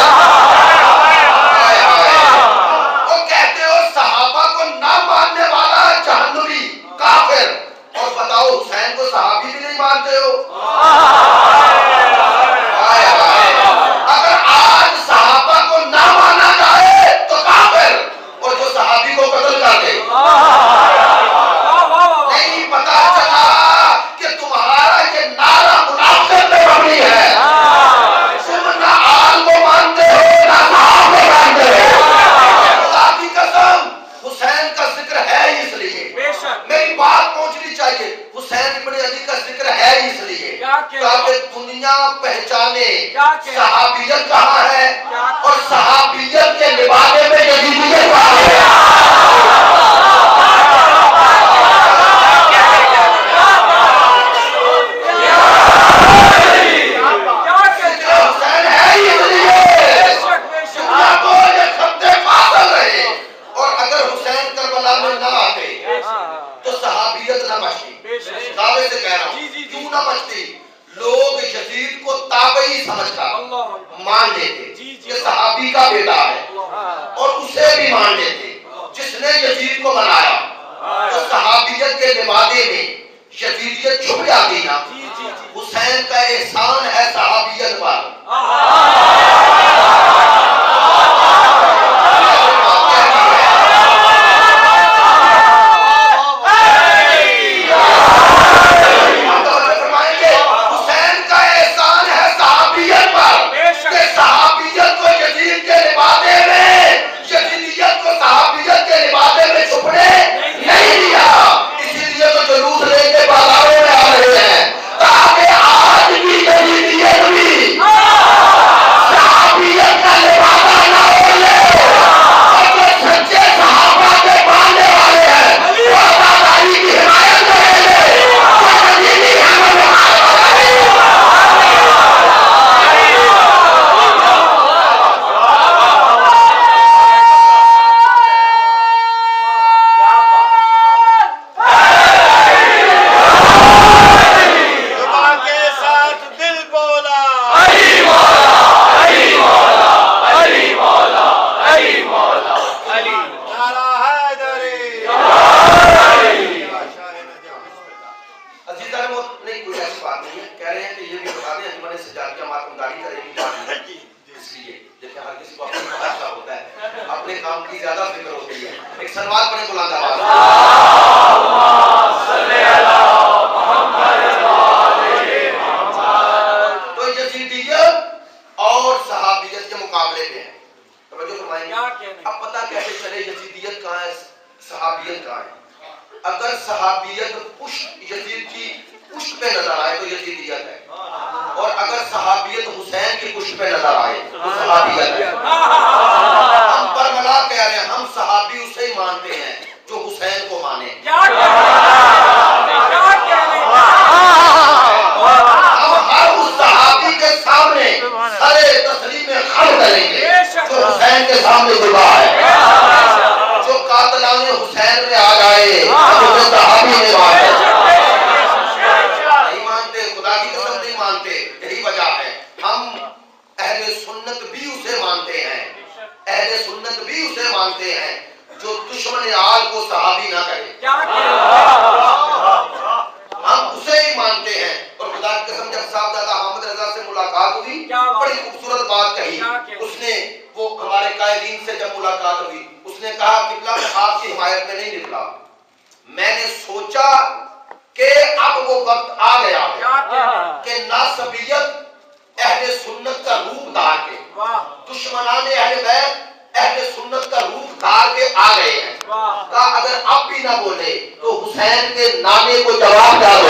[SPEAKER 1] وہ کہتے ہو صحابہ کو نہ ماننے والا جہنمی کافر، اور بتاؤ حسین کو صحابی بھی نہیں مانتے ہو. اگر آج صحابہ کو نہ مانا جائے تو کافر، اور جو صحابی کو قتل کر دے. نہیں پتا چلا کہ تمہارا یہ نعرہ منافقت پہ مبنی ہے. تم نہ آل کو مانتے ہو نہ صحابہ کو مانتے ہو. خدا کی قسم حسین کا ذکر ہے اس لیے، میری بات پہنچنی چاہیے، حسین ابن علی کا ذکر ہے اس لیے تاکہ دنیا پہچانے صحابیت کہاں ہے اور صحابیت کے لبادے میں یزیدیت کہاں ہے. حسین ہے اس لیے دنیا کو یہ خطے فاصل رہے، اور اگر حسین کربلا میں نہ آتے تو صحابیت نہ بچتی. دعوے سے کہہ رہا ہوں کیوں نہ بچتی. لوگ یزید کو تابعی سمجھ کر مان لیتے کہ صحابی کا بیٹا ہے، اور اسے بھی مان لیتے جس نے یزید کو بنایا. تو صحابیت کے لبادے میں یزیدیت چھپ جاتی نا. حسین کا احسان ہے صحابیت پر. اگر صحابیت پشت یزید کی پشت پہ نظر آئے تو یزیدیت ہے، اور اگر صحابیت حسین کی پشت پہ نظر آئے تو صحابیت ہے. ہم برملا کہہ رہے ہیں، ہم صحابی اسے ہی مانتے ہیں جو حسین کو مانے. ہم ہر اس صحابی کے سامنے سرے تسلیم خم کریں گے جو حسین کے سامنے جھکا ہے. جو قاتلان حسین میں آ جائے تو صحابی نے مانتے نہیں مانتے، خدا کی قسم نہیں مانتے. یہی وجہ ہے ہم اہل سنت بھی اسے مانتے ہیں، اہل سنت بھی اسے مانتے ہیں جو دشمن آل کو صحابی نہ کرے. ہم اسے ہی مانتے ہیں. اور خدا کی قسم جب صاحبزادہ حامد رضا سے ملاقات ہوئی بڑی خوبصورت بات کہی. اس نے وہ ہمارے قائدین سے جب ملاقات ہوئی اس نے کہا قبلہ میں آپ کی حمایت میں نہیں نکلا، میں نے سوچا کہ اب وہ وقت آ گیا ہے کہ ناصبیت اہل سنت کا روپ دھار کے، دشمنان اہل بیت اہل سنت کا روپ دھار کے آ گئے ہیں. کہا اگر اب بھی نہ بولے تو حسین کے نانے کو جواب دے دو.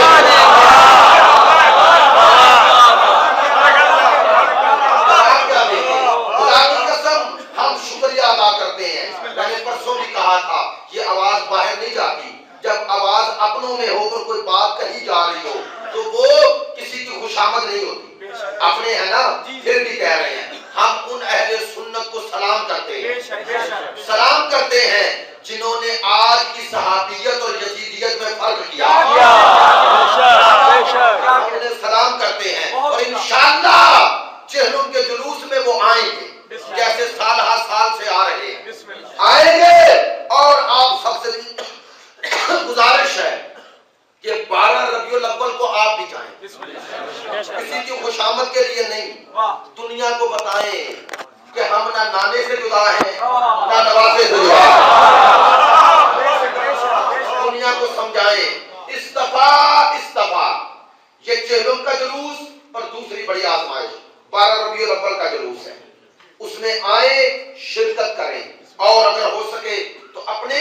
[SPEAKER 1] خدا کی قسم ہم شکریہ ادا کرتے ہیں. میں نے پرسوں بھی کہا تھا یہ آواز باہر نہیں جاتی، جب آواز اب اپنوں میں ہو کر کوئی بات کہی جا رہی ہو تو وہ کسی کی خوشامد نہیں ہوتی. اپنے ہیں نا پھر بھی کہہ رہے ہیں. ہم ان اہل سنت کو سلام کرتے ہیں, سلام کرتے ہیں جنہوں نے آج کی صحابیت اور یزیدیت میں فرق کیا. ہم انہیں سلام کرتے ہیں اور انشاءاللہ چہلم کے جلوس میں وہ آئیں گے جیسے سال ہر سال سے آ رہے ہیں, آئیں گے. اور آپ سب سے گزارش ہے کہ 12 ربیع الاول کو آپ بھی جائیں, کسی کی خوشامد کے لیے نہیں, دنیا کو بتائیں کہ ہم نہ نانے سے جدا ہیں نہ نواسے سے جدا ہیں. دنیا کو سمجھائیں استفا یہ چہلم کا جلوس اور دوسری بڑی آزمائش 12 ربیع الاول کا جلوس ہے, اس میں آئیں, شرکت کریں, اور اگر ہو سکے تو اپنے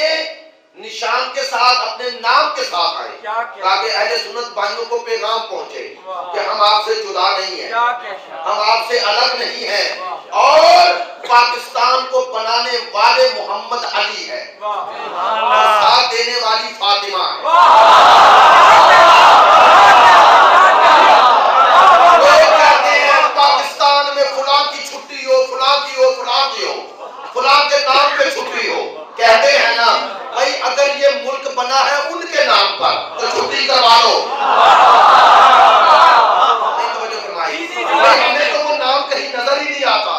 [SPEAKER 1] نشان کے ساتھ, اپنے نام کے ساتھ آئیں تاکہ اہل سنت بھائیوں کو پیغام پہنچے کہ ہم آپ سے جدا نہیں ہیں, ہم آپ سے الگ نہیں ہیں, اور پاکستان کو بنانے والے محمد علی ہے اور ساتھ دینے والی فاطمہ ہے. لوگ کہتے ہیں پاکستان میں فلاں کی چھٹی ہو, فلاں کی ہو, فلاں کی ہو, فلاں کے نام پہ چھٹی ہو. کہتے ہیں نا بھائی اگر یہ ملک بنا ہے ان کے نام پر تو چھٹی کروا لو. نہیں توجہ فرمائی, ہمیں تو وہ نام کہیں نظر ہی نہیں آتا,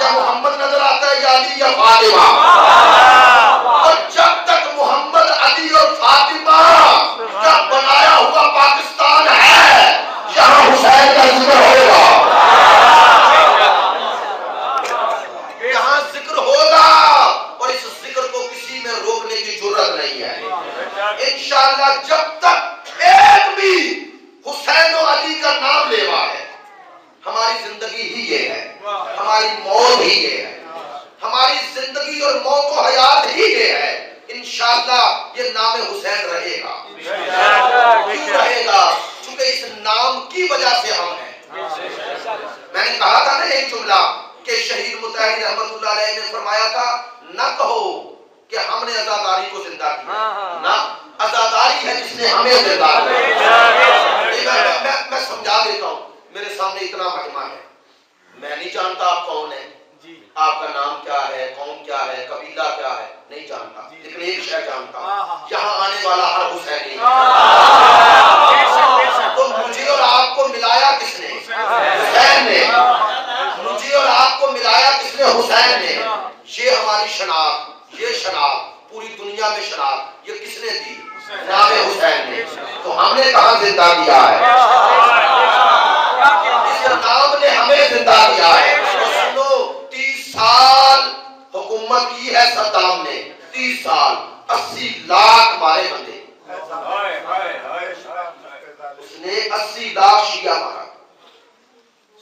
[SPEAKER 1] یا محمد نظر آتا ہے یا علی یا فاطمہ. اور جب تک محمد علی اور فاطمہ کا بنایا ہوا پاکستان ہے یہاں حسین کا ذکر ہوگا, یہاں ذکر ہوگا, اور اس ذکر کو کسی میں روکنے کی ضرورت نہیں ہے. انشاءاللہ جب تک ایک بھی حسین و علی کا نام لیوا ہے ہماری زندگی ہی یہ ہے, ہماری موت ہی یہ ہے, ہماری زندگی اور موت و حیات ہی یہ ہے. انشاءاللہ یہ نام حسین رہے گا. کیوں رہے گا؟ چونکہ اس نام کی وجہ سے ہم ہیں. میں نے کہا تھا نا ایک جملہ کہ شہید مطہری رحمت اللہ علیہ نے فرمایا تھا نہ کہو کہ ہم نے عزاداری کو زندہ کیا, نہ عزاداری ہے جس نے ہمیں زندہ کیا. میں سمجھا دیتا ہوں, میرے سامنے اتنا مجمع ہے, میں نہیں جانتا آپ کون ہیں, آپ کا نام کیا ہے, قوم کیا ہے, قبیلہ کیا ہے, نہیں جانتا, لیکن ایک شے جانتا ہوں, یہاں آنے والا ہر حسینی ہے. تو مجھے اور آپ کو ملایا کس نے؟ حسین نے. مجھے اور آپ کو ملایا کس نے؟ حسین نے. یہ ہماری شناخت, یہ شناخت پوری دنیا میں شناخت یہ کس نے دی؟ نام حسین نے. تو ہم نے کہاں زندہ کیا ہے؟ اس نام نے ہمیں زندہ کیا ہے. سنو 30 سال حکومت کی ہے صدام نے, 30 سال 80 لاکھ مارے بندے, اس نے 80 لاکھ شیعہ مارا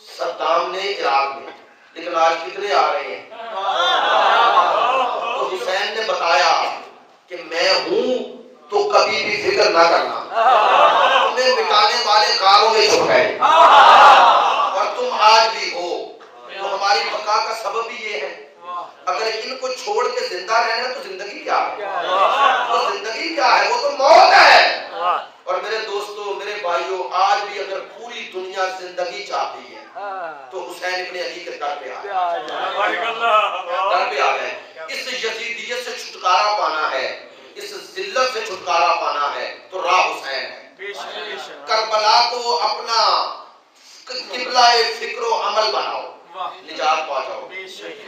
[SPEAKER 1] صدام نے عراق میں. لیکن آج کتنے آ رہے ہیں؟ تو حسین نے بتایا کہ میں ہوں تو کبھی بھی فکر نہ کرنا, تمہیں مٹانے والے غاروں میں چھپ گئے اور تم آج بھی ہو. تو ہماری بقا کا سبب بھی یہ ہے. اگر ان کو چھوڑ کے زندہ رہنا تو زندگی کیا ہے؟ تو زندگی کیا ہے؟ وہ تو موت ہے. اور میرے دوستو, میرے بھائیوں, آج بھی اگر پوری دنیا زندگی چاہتی ہے تو حسین ابن علی کے در پہ آ گئے. اس یزیدیت سے چھٹکارا پانا ہے, اس ذلت سے چھٹکارا پانا ہے تو راہ حسین ہے. کربلا کو اپنا قبلہ فکر و عمل بناؤ, نجات پا جاؤ گے,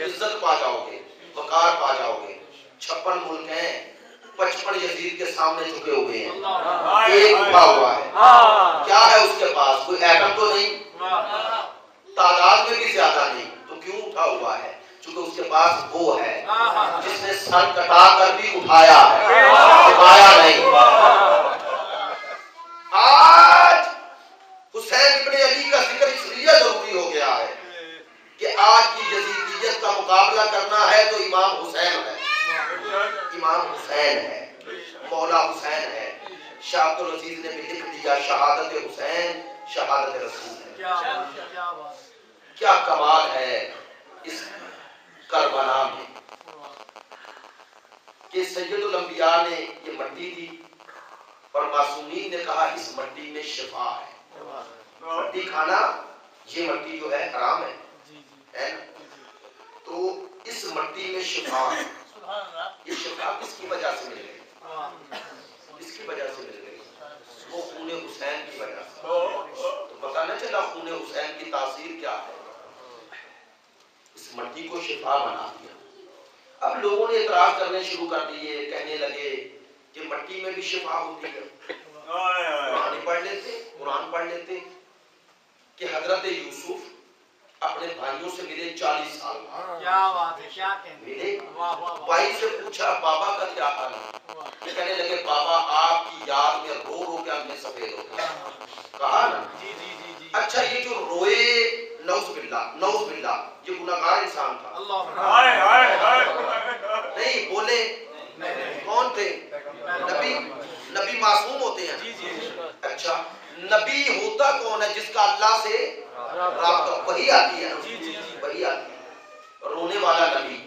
[SPEAKER 1] عزت پا جاؤ گے, وقار پا جاؤ گے. 56 ملک ہیں, 55 یزید کے سامنے جھکے ہوئے ہیں, ایک اٹھا ہوا ہے. کیا ہے اس کے پاس؟ کوئی ایٹم تو نہیں, تعداد میں بھی زیادہ نہیں. تو کیوں اٹھا ہوا ہے؟ چونکہ اس کے پاس وہ ہے جس نے سر کٹا کر بھی اٹھایا ہے, اٹھایا نہیں. آج حسین ابن علی کا ذکر اس لیے ضروری ہو گیا ہے کہ آج کی یزیدیت کا مقابلہ کرنا ہے تو امام حسین ہے, امام حسین ہے, مولا حسین ہے. شاہ عبد العزیز نے بھی لکھ دیا شہادت حسین شہادت رسول ہے. کیا کمال ہے اس کربلا میں کہ سید الانبیاء نے یہ مٹی دی اور معصومین نے کہا اس مٹی میں شفا ہے. مٹی کھانا، یہ مٹی جو ہے حرام ہے نا؟ تو اس مٹی میں شفا ہے. یہ شفا کس کی وجہ سے مل گئی؟ کس کی وجہ سے مل گئی؟ وہ خون حسین کی وجہ سے. تو پتہ نہ چلا خون حسین کی تاثیر کیا ہے؟ اس مٹی کو شفا بنا دیا. اب لوگوں نے اعتراض کرنے شروع کر دیے، کہنے لگے کہ مٹی میں بھی شفا ہوتی ہے. قرآن پڑھ لیتے کہ حضرت یوسف اپنے بھائیوں سے ملے 40 سال ملے. بھائی سے پوچھا بابا کا کیا حال ہے؟ کہنے لگے بابا آپ کی یاد میں رو رو کے ہم نے سفید ہو گیا. کہا نا. اچھا یہ جو روئے، نعوذ باللہ یہ گناہگار انسان تھا. نہیں بولے کون تھے؟ نبی معصوم ہوتے ہیں. اچھا نبی ہوتا کون ہے؟ جس کا اللہ سے رابطہ. وہی آتی ہے، وہی آتی ہے. رونے والا نبی،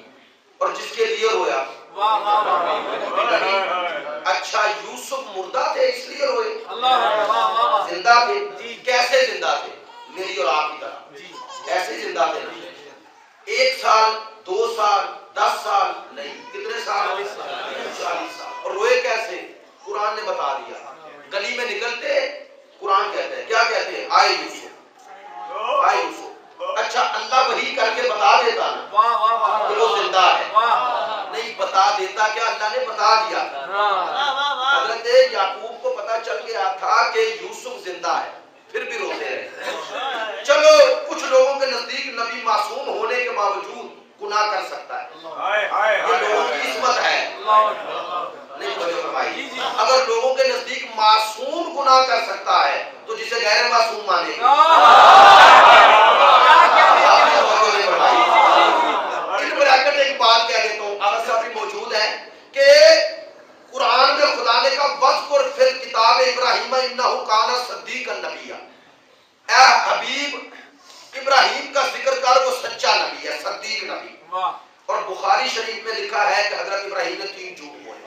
[SPEAKER 1] اور جس کے لیے رویا. اچھا یوسف مردہ تھے اس لیے روئے؟ زندہ تھے. کیسے زندہ تھے؟ میری اور آپ کی طرح ایسے زندہ تھے. 1 سال 2 سال 10 سال نہیں، کتنے سال؟ 40 سال. اور روئے کیسے؟ قرآن نے بتا دیا. گلی میں نکلتے قرآن کہتے ہیں، کیا کہتے ہیں؟ آئے یوسف، آئے یوسف. اچھا اللہ وحی کر کے بتا دیتا نا کہ وہ زندہ ہے؟ نہیں بتا دیتا. کیا اللہ نے بتا دیا. حضرت یعقوب کو پتا چل گیا تھا کہ یوسف زندہ ہے، پھر بھی روتے رہے. چلو کچھ لوگوں کے نزدیک نبی معصوم ہونے کے باوجود گناہ کر سکتا ہے، یہ لوگوں کی عصمت ہے. نہیں توجہ فرمائی. اگر لوگوں کے نزدیک معصوم گناہ کر سکتا ہے تو جسے غیر معصوم مانے گا. ان بریکٹ ایک بات کہہ دیتا ہوں، آغاز صاحب بھی موجود ہے کہ قرآن میں خدا نے کہا وَذْكُرْ فِي الْكِتَابِ إِبْرَاهِيمَ إِنَّهُ كَانَ صَدِّيقًا نَبِيًّا. اے حبیب ابراہیم کا ذکر کر، وہ سچا نبی ہے، صدیق نبی. اور بخاری شریف میں لکھا ہے کہ حضرت ابراہیم نے 3 جھوٹ بولے.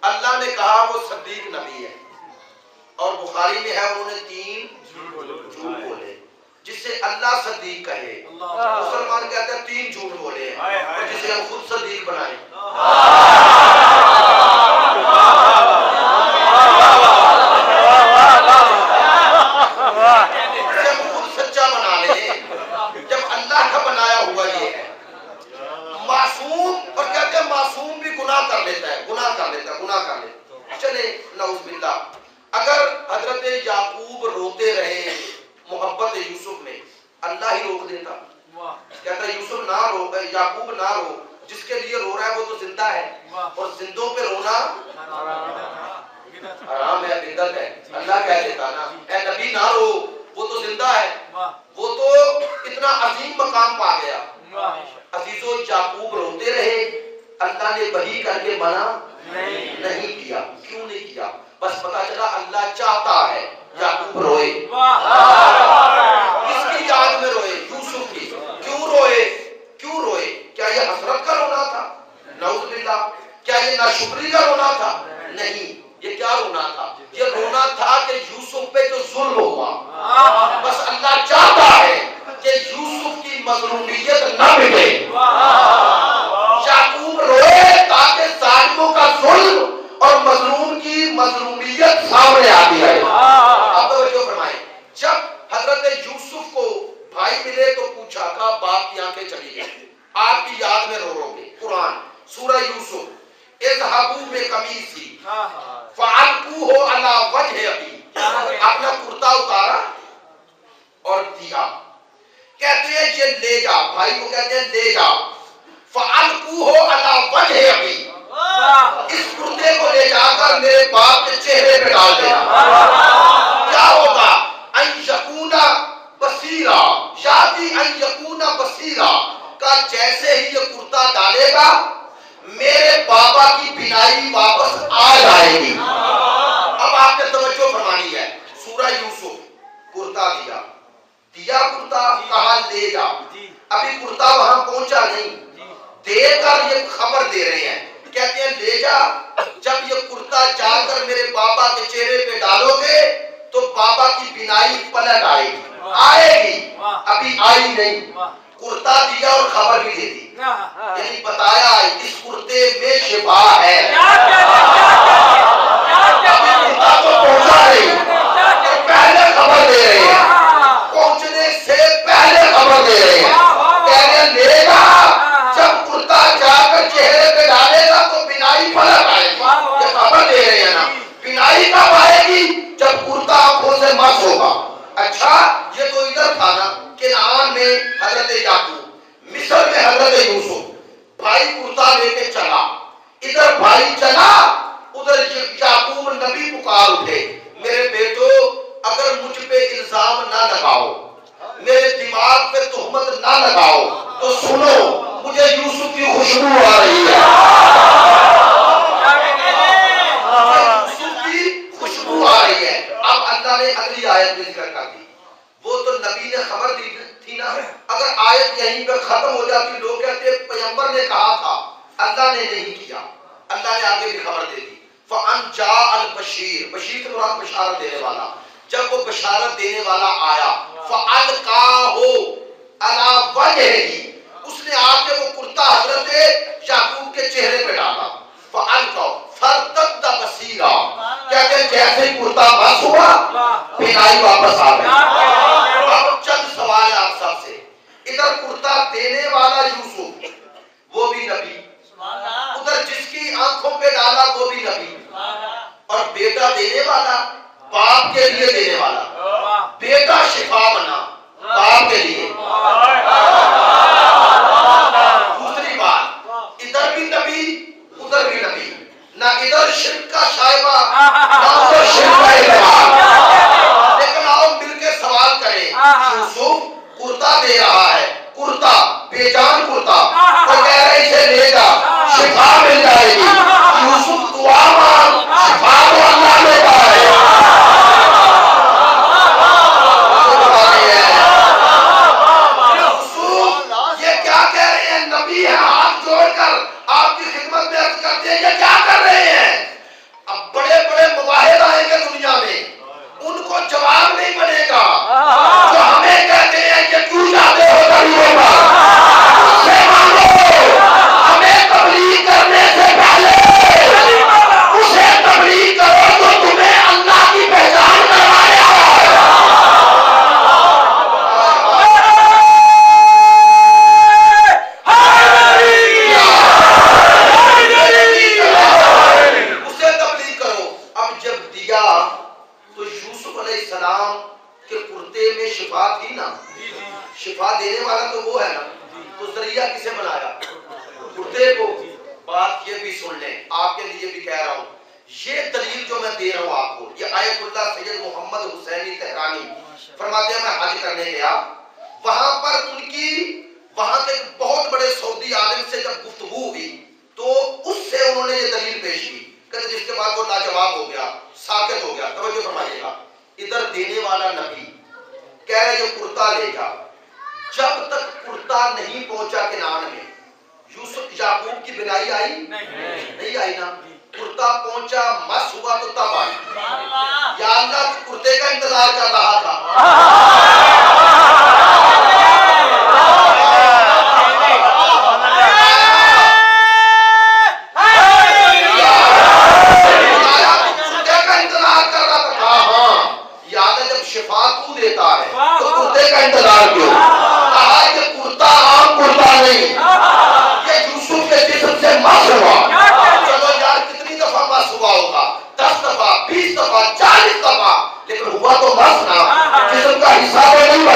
[SPEAKER 1] اللہ نے کہا وہ صدیق نبی ہے، اور بخاری میں ہے انہوں نے 3 جھوٹ بولے. جس سے اللہ صدیق کہے، مسلمان کہتے ہیں 3 جھوٹ بولے ہیں، اور جسے ہم خود صدیق بنائیں. جسے ہم خود سچا بنا لیں، جب اللہ کا بنایا ہوا یہ ہے. معصوم، اور کہتے ہیں معصوم بھی گناہ کر لیتا ہے. چلے نعوذ باللہ. اگر حضرت یعقوب روتے رہے محبت یوسف میں، اللہ ہی روک دیتا. کہتا ہے یوسف نہ رو، یعقوب نہ رو، جس کے لیے رو رہا ہے وہ تو زندہ ہے، اور زندوں پہ رونا حرام ہے، بدعت ہے. اللہ کہہ دیتا نا اے نبی نہ رو، وہ تو زندہ ہے، وہ تو اتنا عظیم مقام پا گیا. عزیزو یعقوب روتے رہے، اللہ نے وحی کر کے منع نہیں کیا. کیوں نہیں کیا؟ بس پتا چلا اللہ چاہتا ہے یعقوب روئے. کس کی یاد میں روئے؟ یوسف کی. کیوں روئے؟ کیوں روئے؟ کیا یہ حسرت کا رونا تھا؟ نعوذ باللہ. کیا یہ ناشکری کا رونا تھا؟ نہیں. یہ کیا رونا تھا؟ یہ رونا تھا کہ یوسف پہ جو ظلم ہوا، بس اللہ چاہتا ہے کہ یوسف کی مظلومیت نہ مٹے. یعقوب روئے تاکہ ظالموں کا ظلم اور مظلوم کی مظلومیت سامنے آتی ہے. آپ توجہ فرمائیں. جب حضرت یوسف کو بھائی ملے تو پوچھا، کہا باپ کی آنکھیں چلی گئی، آپ کی یاد میں رو گے. قرآن سورہ یوسف، اذهبوا بقمیصی فألقوه علی وجہ ابی. اپنا کرتا اتارا اور دیا. کہتے ہیں یہ لے جا، بھائی کو کہتے ہیں لے جا. فألقوه علی وجہ ابی. اس کرتے کو لے جا کر میرے باپ کے چہرے پہ ڈال دینا. کیا ہوگا؟ ان یکون بصیرا، شادی ان یکون بصیرا کا جیسے ہی یہ کرتا ڈالے گا میرے بابا کی بینائی واپس آ جائے گی. اب آپ نے توجہ فرمانی ہے. سورہ یوسف، کرتا دیا کرتا، کہا لے جا. ابھی کرتا وہاں پہنچا نہیں، دے کر یہ خبر دے رہے ہیں کہتے ہیں لے جا، جب یہ کرتا جا کر میرے بابا کے چہرے پہ ڈالو گے تو بابا کی بینائی پلٹ آئے گی، آئے گی، ابھی آئی نہیں۔ کرتا دیا اور خبر بھی دے دی، یعنی بتایا اس کرتے میں شفا ہے۔ ابھی کرتا تو پہنچا نہیں، پہلے خبر دے رہے ہیں، پہنچنے سے پہلے خبر دے رہے ہیں، کہہ رہے ہیں لے گا، جب کرتا جا کر چہرے پہ ڈالے گا تو بینائی پلٹ آئے گی۔ یہ خبر دے رہے ہیں نا، بینائی کب آئے گی؟ جب کرتا آنکھوں سے مس ہوگا۔ اچھا یہ تو ادھر تھا نا، کنعان میں حضرت یعقوب، مصر میں حضرت یوسف، بھائی کرتا لے کے چلا، ادھر بھائی چلا، ادھر یعقوب نبی پکار اٹھے، میرے بیٹو اگر مجھ پہ الزام نہ لگاؤ، میرے دماغ پہ تہمت نہ لگاؤ تو سنو مجھے یوسف کی خوشبو آ رہی ہے، یوسف کی خوشبو آ رہی ہے۔ اب اللہ نے اگلی آیت میں ذکر کر دی، وہ تو نبی نے خبر دی تھی نا، اگر آیت یہیں پہ ختم ہو جاتی لوگ کہتے پیغمبر نے کہا تھا، اللہ نے نہیں کیا، اللہ نے آگے بھی خبر دے دی۔ فَأَنْ جَاءَ الْبَشِيرُ، بشیر سے مراد بشارت دینے والا، جب وہ بشارت دینے والا آیا، فَأَلْقَاهُ عَلَى وَجْهِهِ، اس نے آ کے وہ کرتا حضرت یعقوب کے چہرے پہ ڈالا، فَأَلْقَاهُ فَارْتَدَّ بَصِيرًا، کہتے ہیں جیسے کرتا بس ہوا بینائی واپس آ گئی۔ اب چند سوال ہے آپ سب سے، ادھر کرتا دینے والا یوسف وہ بھی نبی، ادھر جس کی آنکھوں پہ ڈالا وہ بھی نبی، اور بیٹا دینے والا باپ کے لیے دینے والا، بیٹا شفا بنا باپ کے لیے۔ دوسری بات ادھر بھی نبی ادھر بھی نبی، نہ ادھر شرک کا شائبہ نہ ادھر شرک کا اعتراض۔ لیکن آؤ مل کے سوال کریں، یوسف کرتا دے رہا ہے، کرتا بے جان کرتا، وہ کہہ رہے اسے لے جا شفا مل جائے گی، یوسف دعا مانگ، شفا تو اللہ نے کہا ہے۔ یوسف یہ کیا کہہ رہے ہیں؟ نبی ہیں، ہاتھ جوڑ کر آپ کی خدمت میں عرض کرتے ہیں یہ کیا کر رہے ہیں؟ اب بڑے بڑے مواحد آئیں گے دنیا میں، ان کو جواب نہیں بنے گا، جو ہمیں کہتے ہیں کہ کیوں جاتے ہو دلیوں پر، اس سے مانگو، ہمیں تبلیغ کرنے سے پہلے اسے تبلیغ کرو جو تمہیں اللہ کی پہچان کروایا اسے تبلیغ کرو۔ اب جب دیا تو یوسف علیہ السلام کے کرتے میں شفا تھی نا، شفا دینے والا تو وہ ہے نا، تو ذریعہ کسے بنایا؟ کرتے کو۔ بات یہ بھی سن لیں، آپ کے لیے بھی کہہ رہا ہوں، یہ دلیل جو میں دے رہا ہوں آپ کو، یہ آیت اللہ سید محمد حسینی تہرانی فرماتے ہیں میں حج کرنے گیا، وہاں پر ان کی وہاں کے بہت بڑے سعودی عالم سے جب گفتگو ہوئی تو اس سے انہوں نے یہ دلیل پیش کی، کہ جس کے بعد وہ لاجواب ہو گیا، ساکت ہو گیا۔ توجہ فرمائیے گا، ادھر دینے والا نبی کہہ رہے یہ کرتا لے جا، جب تک کرتا نہیں پہنچا کنعان میں، یوسف یعقوب کی بینائی آئی نہیں آئی نا، کرتا پہنچا مس ہوا تو تب آئی۔ یا اللہ کرتے کا انتظار کر رہا تھا، شفا تو دیتا ہے تو کرتے کا انتظار کیوں؟ کہا کہ کرتا عام کرتا نہیں، یہ یوسف کے جسم سے مس ہوا۔ چلو یار کتنی دفعہ مس ہوا ہوگا، 10 دفعہ 20 دفعہ 40 دفعہ، لیکن ہوا تو مس نا، جسم کا حصہ تو نہیں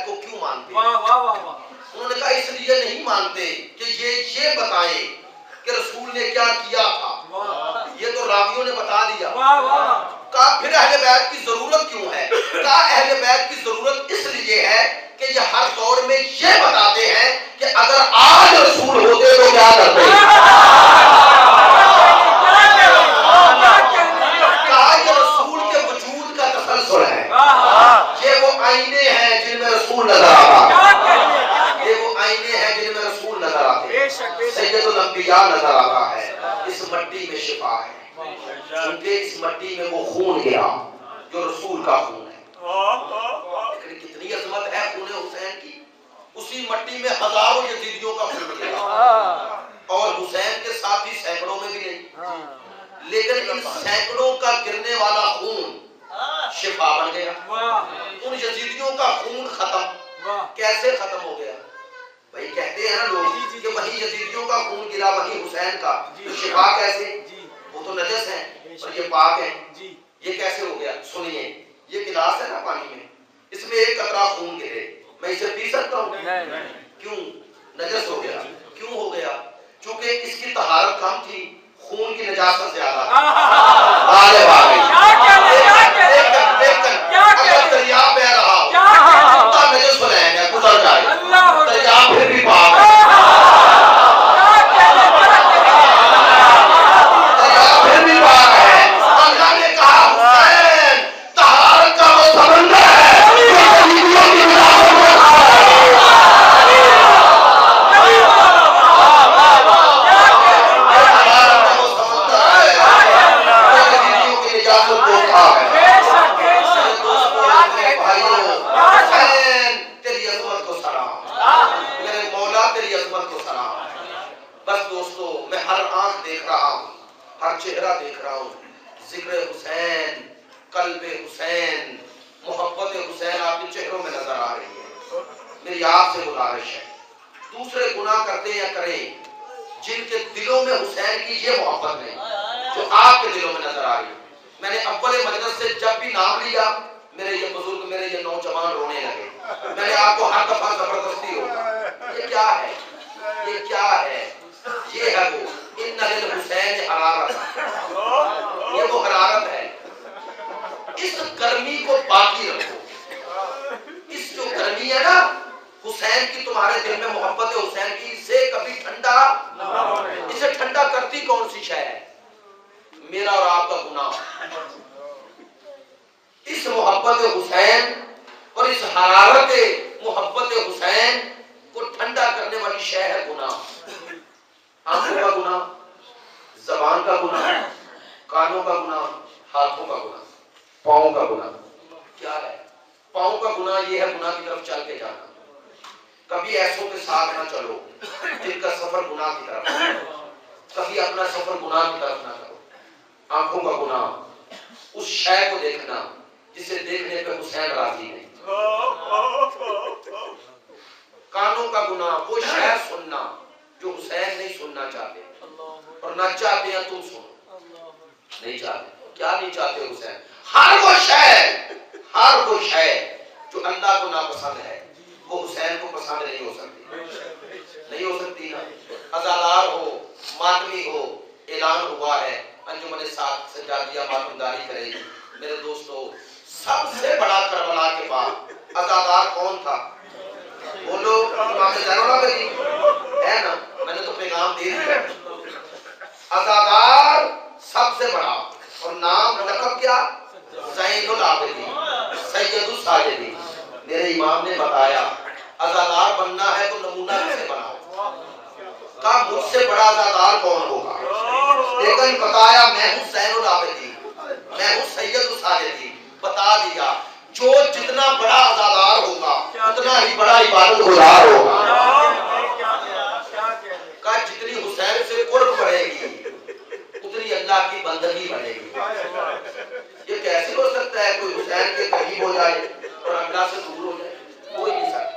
[SPEAKER 1] بیت کو کیوں مانتے
[SPEAKER 2] واہ
[SPEAKER 1] ہیں؟
[SPEAKER 2] واہ واہ واہ
[SPEAKER 1] انہوں نے کہا اس لیے نہیں مانتے کہ یہ بتائیں کہ رسول نے کیا کیا تھا، یہ تو راویوں نے بتا دیا۔
[SPEAKER 2] واہ واہ
[SPEAKER 1] کہا پھر اہل بیت کی ضرورت کیوں ہے؟ کہا اہل بیت کی ضرورت اس لیے ہے کہ یہ ہر دور میں یہ بتاتے ہیں کہ اگر آج رسول ہوتے تو کیا کرتے؟ کہا یہ رسول کے وجود کا تسلسل ہے، یہ وہ آئینے ہیں جن میں رسول نظر آتا ہے، یہ وہ آئینے ہیں جن میں رسول نظر آتے ہیں۔ سید الانبیاء نظر آتا ہے، اس مٹی میں شفا ہے، کیونکہ اس مٹی میں وہ خون گرا جو رسول کا خون ہے۔ لیکن کتنی عظمت ہے خون حسین کی، اسی مٹی میں ہزاروں یزیدیوں کا خون گرا، اور حسین کے ساتھی سینکڑوں میں بھی نہیں، لیکن ان سینکڑوں کا گرنے والا خون شفا بن گیا۔ ان یزیدیوں کا خون ختم، کیسے ختم ہو گیا؟ بھائی کہتے ہیں نا لوگ کہ وہی یزیدیوں کا خون گرا وہی حسین کا، تو شفا کیسے؟ وہ تو نجس ہیں اور یہ پاک ہیں، یہ کیسے ہو گیا؟ سنیے، یہ گلاس ہے نا پانی میں، اس میں ایک قطرہ خون گرے، میں اسے پی سکتا ہوں؟ کیوں؟ نجس ہو گیا۔ کیوں ہو گیا؟ چونکہ اس کی طہارت کم تھی، خون کی نجاست زیادہ تھی۔ آگے بھاگے، لیکن اگر دریا بہ رہا ہو کتا نجس ہو جائے گا، گزر جائے گا، دریا پھر بھی پاک ہے، دریا پھر بھی پاک ہے۔ اللہ نے کہا حسین طہارت کا وہ سمندر ہے جو یزیدیوں کی نجاست میں کھا رہا ہے۔ طہارت کا وہ سمندر ہے جو یزیدیوں کی نجاست کو کھا ہے۔ حسین تیری عظمت کو سلام، میرے مولا تیری عظمت کو سلام۔ بس دوستو، میں ہر آنکھ دیکھ رہا ہوں، ہر چہرہ دیکھ رہا ہوں، ذکر حسین، قلب حسین، محبت حسین آپ کے چہروں میں نظر آ رہی ہے۔ میری آپ سے گزارش ہے، دوسرے گناہ کرتے یا کریں، جن کے دلوں میں حسین کی یہ محبت نہیں جو آپ کے دلوں میں نظر آ رہی ہے۔ میں نے اول مجلس سے جب بھی نام لیا، میرے یہ بزرگ، میرے یہ نوجوان رونے لگے۔ میں نے آپ کو ہر دفعہ زبردستی ہوگا، یہ کیا ہے؟ یہ کیا ہے؟ یہ ہے وہ ان للحسین حرارت، یہ وہ حرارت ہے۔ اس گرمی کو باقی رکھو، اس جو گرمی ہے نا حسین کی، تمہارے دل میں محبت حسین کی، اسے کبھی ٹھنڈا، اسے ٹھنڈا کرتی کون سی شے ہے؟ میرا اور آپ کا گناہ۔ اس محبت حسین اور اس حرارت محبت حسین کو ٹھنڈا کرنے والی شے ہے گناہ۔ آنکھوں کا گناہ، زبان کا گناہ، کانوں کا گناہ، ہاتھوں کا گناہ، پاؤں کا گناہ۔ کیا ہے پاؤں کا گناہ؟ یہ ہے گناہ کی طرف چل کے جانا۔ کبھی ایسوں کے ساتھ نہ چلو جن کا سفر گناہ کی طرف ہے، کبھی اپنا سفر گناہ کی طرف نہ کرو۔ آنکھوں کا گناہ، اس شے کو دیکھنا جسے دیکھنے پہ حسین راضی نہیں۔ کانوں کا گناہ، وہ شے سننا جو حسین نہیں سننا چاہتے، اور نہ چاہتے ہیں تم سنو، نہیں چاہتے۔ کیا نہیں چاہتے حسین؟ ہر وہ شے جو اللہ کو ناپسند ہے وہ حسین کو پسند نہیں ہو سکتی، نہیں ہو سکتی نا۔ عزادار ہو، ماتمی ہو، اعلان ہوا ہے انجمن ساتھ سجادیہ ماتمداری کرے گی۔ میرے دوستو، سب سے بڑا کربلا کے بعد عزادار کون تھا؟ بولو، امام زین العابدین ہے نا، میں نے تو پیغام دے دیا۔ عزادار سب سے بڑا، اور نام لقب کیا؟ زین العابدین، سید الساجدین۔ میرے امام نے بتایا عزادار بننا ہے تو نمونہ کیسے بناؤ؟ کہا مجھ سے بڑا عزادار کون ہوگا؟ لیکن بتایا میں ہوں زین العابدین، میں ہوں سید الساجدین۔ بتا دیا جو جتنا بڑا عزادار ہوگا اتنا ہی بڑا عبادت گزار ہوگا۔ کہا جتنی حسین سے قرب بڑھے گی اتنی اللہ کی بندگی بڑھے گی۔ یہ کیسے ہو سکتا ہے کوئی حسین کے قریب ہو جائے اور اللہ سے دور ہو جائے؟ ہو ہی نہیں سکتا۔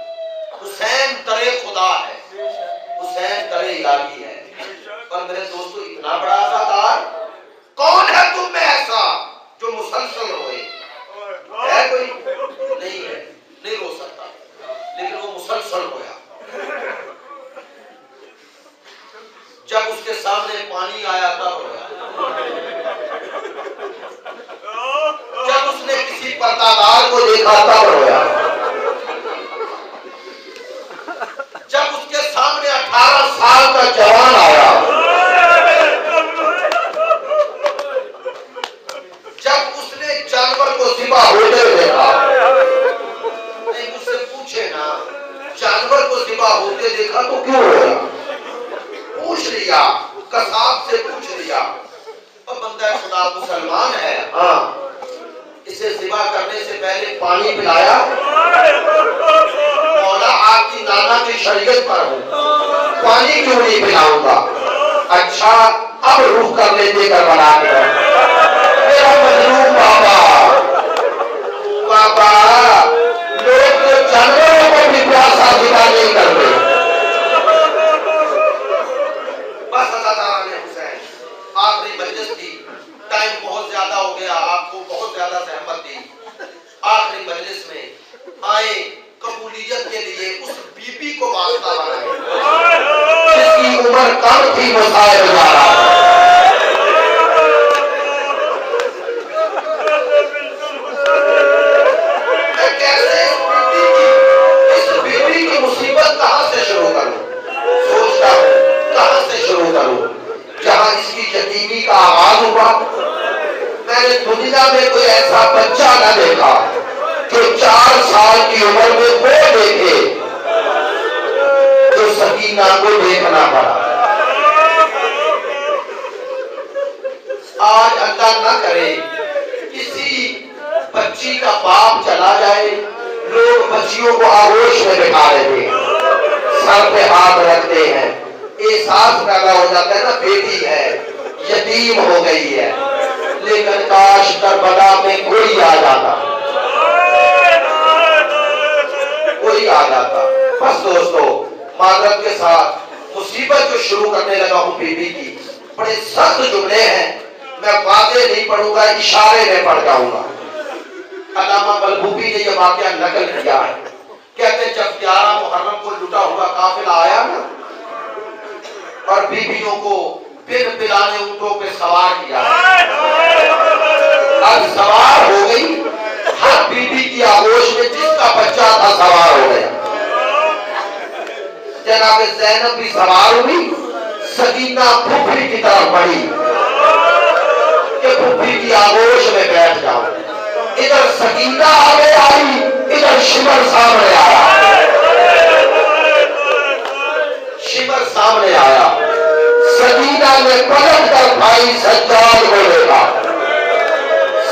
[SPEAKER 1] حسین در خدا ہے، حسین در الہی ہے۔ اور میرے دوستو، اتنا بڑا عزادار کون ہے تم میں ایسا جو مسلسل روئے؟ ہے کوئی؟ نہیں ہے، نہیں رو سکتا۔ مسلسل رویا. جب اس کے سامنے پانی آیا تب رویا. جب اس نے کسی پردہ کو دیکھا تب رویا. جب اس کے سامنے 18 سال کا جوان آیا, جب اس نے جانور کو ذبح ہوتے ہوئے دیکھا, نہیں مجھ سے پوچھے نا, جانور کو ذبح ہوتے دیکھا تو کیوں رویا؟ پوچھ لیا, قصاب سے پوچھ لیا, اور بندہ خدا مسلمان ہے, ہاں اسے ذبح کرنے سے پہلے پانی پلایا؟ مولا آپ کی نانا کی شریعت پر ہوں, پانی کیوں نہیں پلاؤں گا؟ اچھا اب روح کر لیتے کر بنا کے میرا مظلوم بابا. بابا لوگ تو جانوروں کو بھی پیاسا ذبح نہیں کرتے. بس اللہ تعالیٰ نے حسین, آخری مجلس تھی, ٹائم بہت زیادہ ہو گیا, آپ کو بہت زیادہ زحمت دی. آخری مجلس میں آئے, قبولیت کے لیے اس بی بی کو واسطہ بنائے جس کی عمر کم تھی, مسائل گزارا. میں کیسے اس بی بی کی مصیبت کہاں سے شروع کروں؟ سوچتا ہوں کہاں سے شروع کروں. جہاں اس کی یتیمی کا آغاز ہوا, میں نے دنیا میں کوئی ایسا بچہ نہ دیکھا جو 4 سال کی عمر میں وہ دیکھے جو سکینہ کو دیکھنا پڑا. آج اللہ نہ کرے کسی بچی کا باپ چلا جائے, لوگ بچیوں کو آغوش میں بٹھا لیتے ہیں, سر پہ ہاتھ رکھتے ہیں, احساس پیدا ہو جاتا ہے نا بیٹی ہے, یتیم ہو گئی ہے. لیکن کاش کربلا میں کوئی آ جاتا, کوئی آ جاتا. بس دوستو, معذرت کے ساتھ مصیبت جو شروع کرنے لگا ہوں بی بی کی, بڑے سخت جملے ہیں, میں واضح نہیں پڑھوں گا, اشارے میں پڑھ جاؤں گا. علامہ بلبوبی نے یہ واقعہ نقل کیا ہے, کہتے جب 11 محرم کو لٹا ہوا قافلہ آیا نا, اور بیویوں کو پھر پلانے اونٹوں پہ سوار کیا, اب سوار ہو گئی, ہر بیوی کی آغوش میں جس کا بچہ تھا سوار ہو گیا. جناب زینب بھی سوار ہوئی, سکینہ پھپھی کی طرف بڑھی کہ پھپھی کی آغوش میں بیٹھ جاؤ. ادھر سکینہ آگے آئی, ادھر شمر سامنے آیا. شمر سامنے آیا, سکینہ نے پلٹ کر بھائی سجاد کو دیکھا.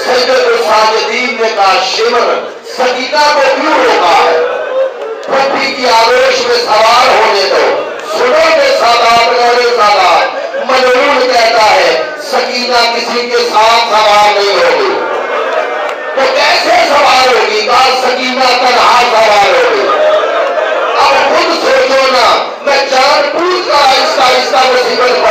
[SPEAKER 1] سجد ساجدین نے کہا شمر سکینہ کو کیوں روکا ہے؟ پھپھی کی آغوش میں سوار ہونے دو. سنو کے سادات, میرے سادات, مجنون کہتا ہے سکینہ کسی کے ساتھ سوار نہیں ہوگی. تو کیسے سوار ہوگی؟ کہا سکینہ تنہا سوار ہوگی. اب خود سوچو نا, میں جان بوجھ کر آہستہ آہستہ مصیبت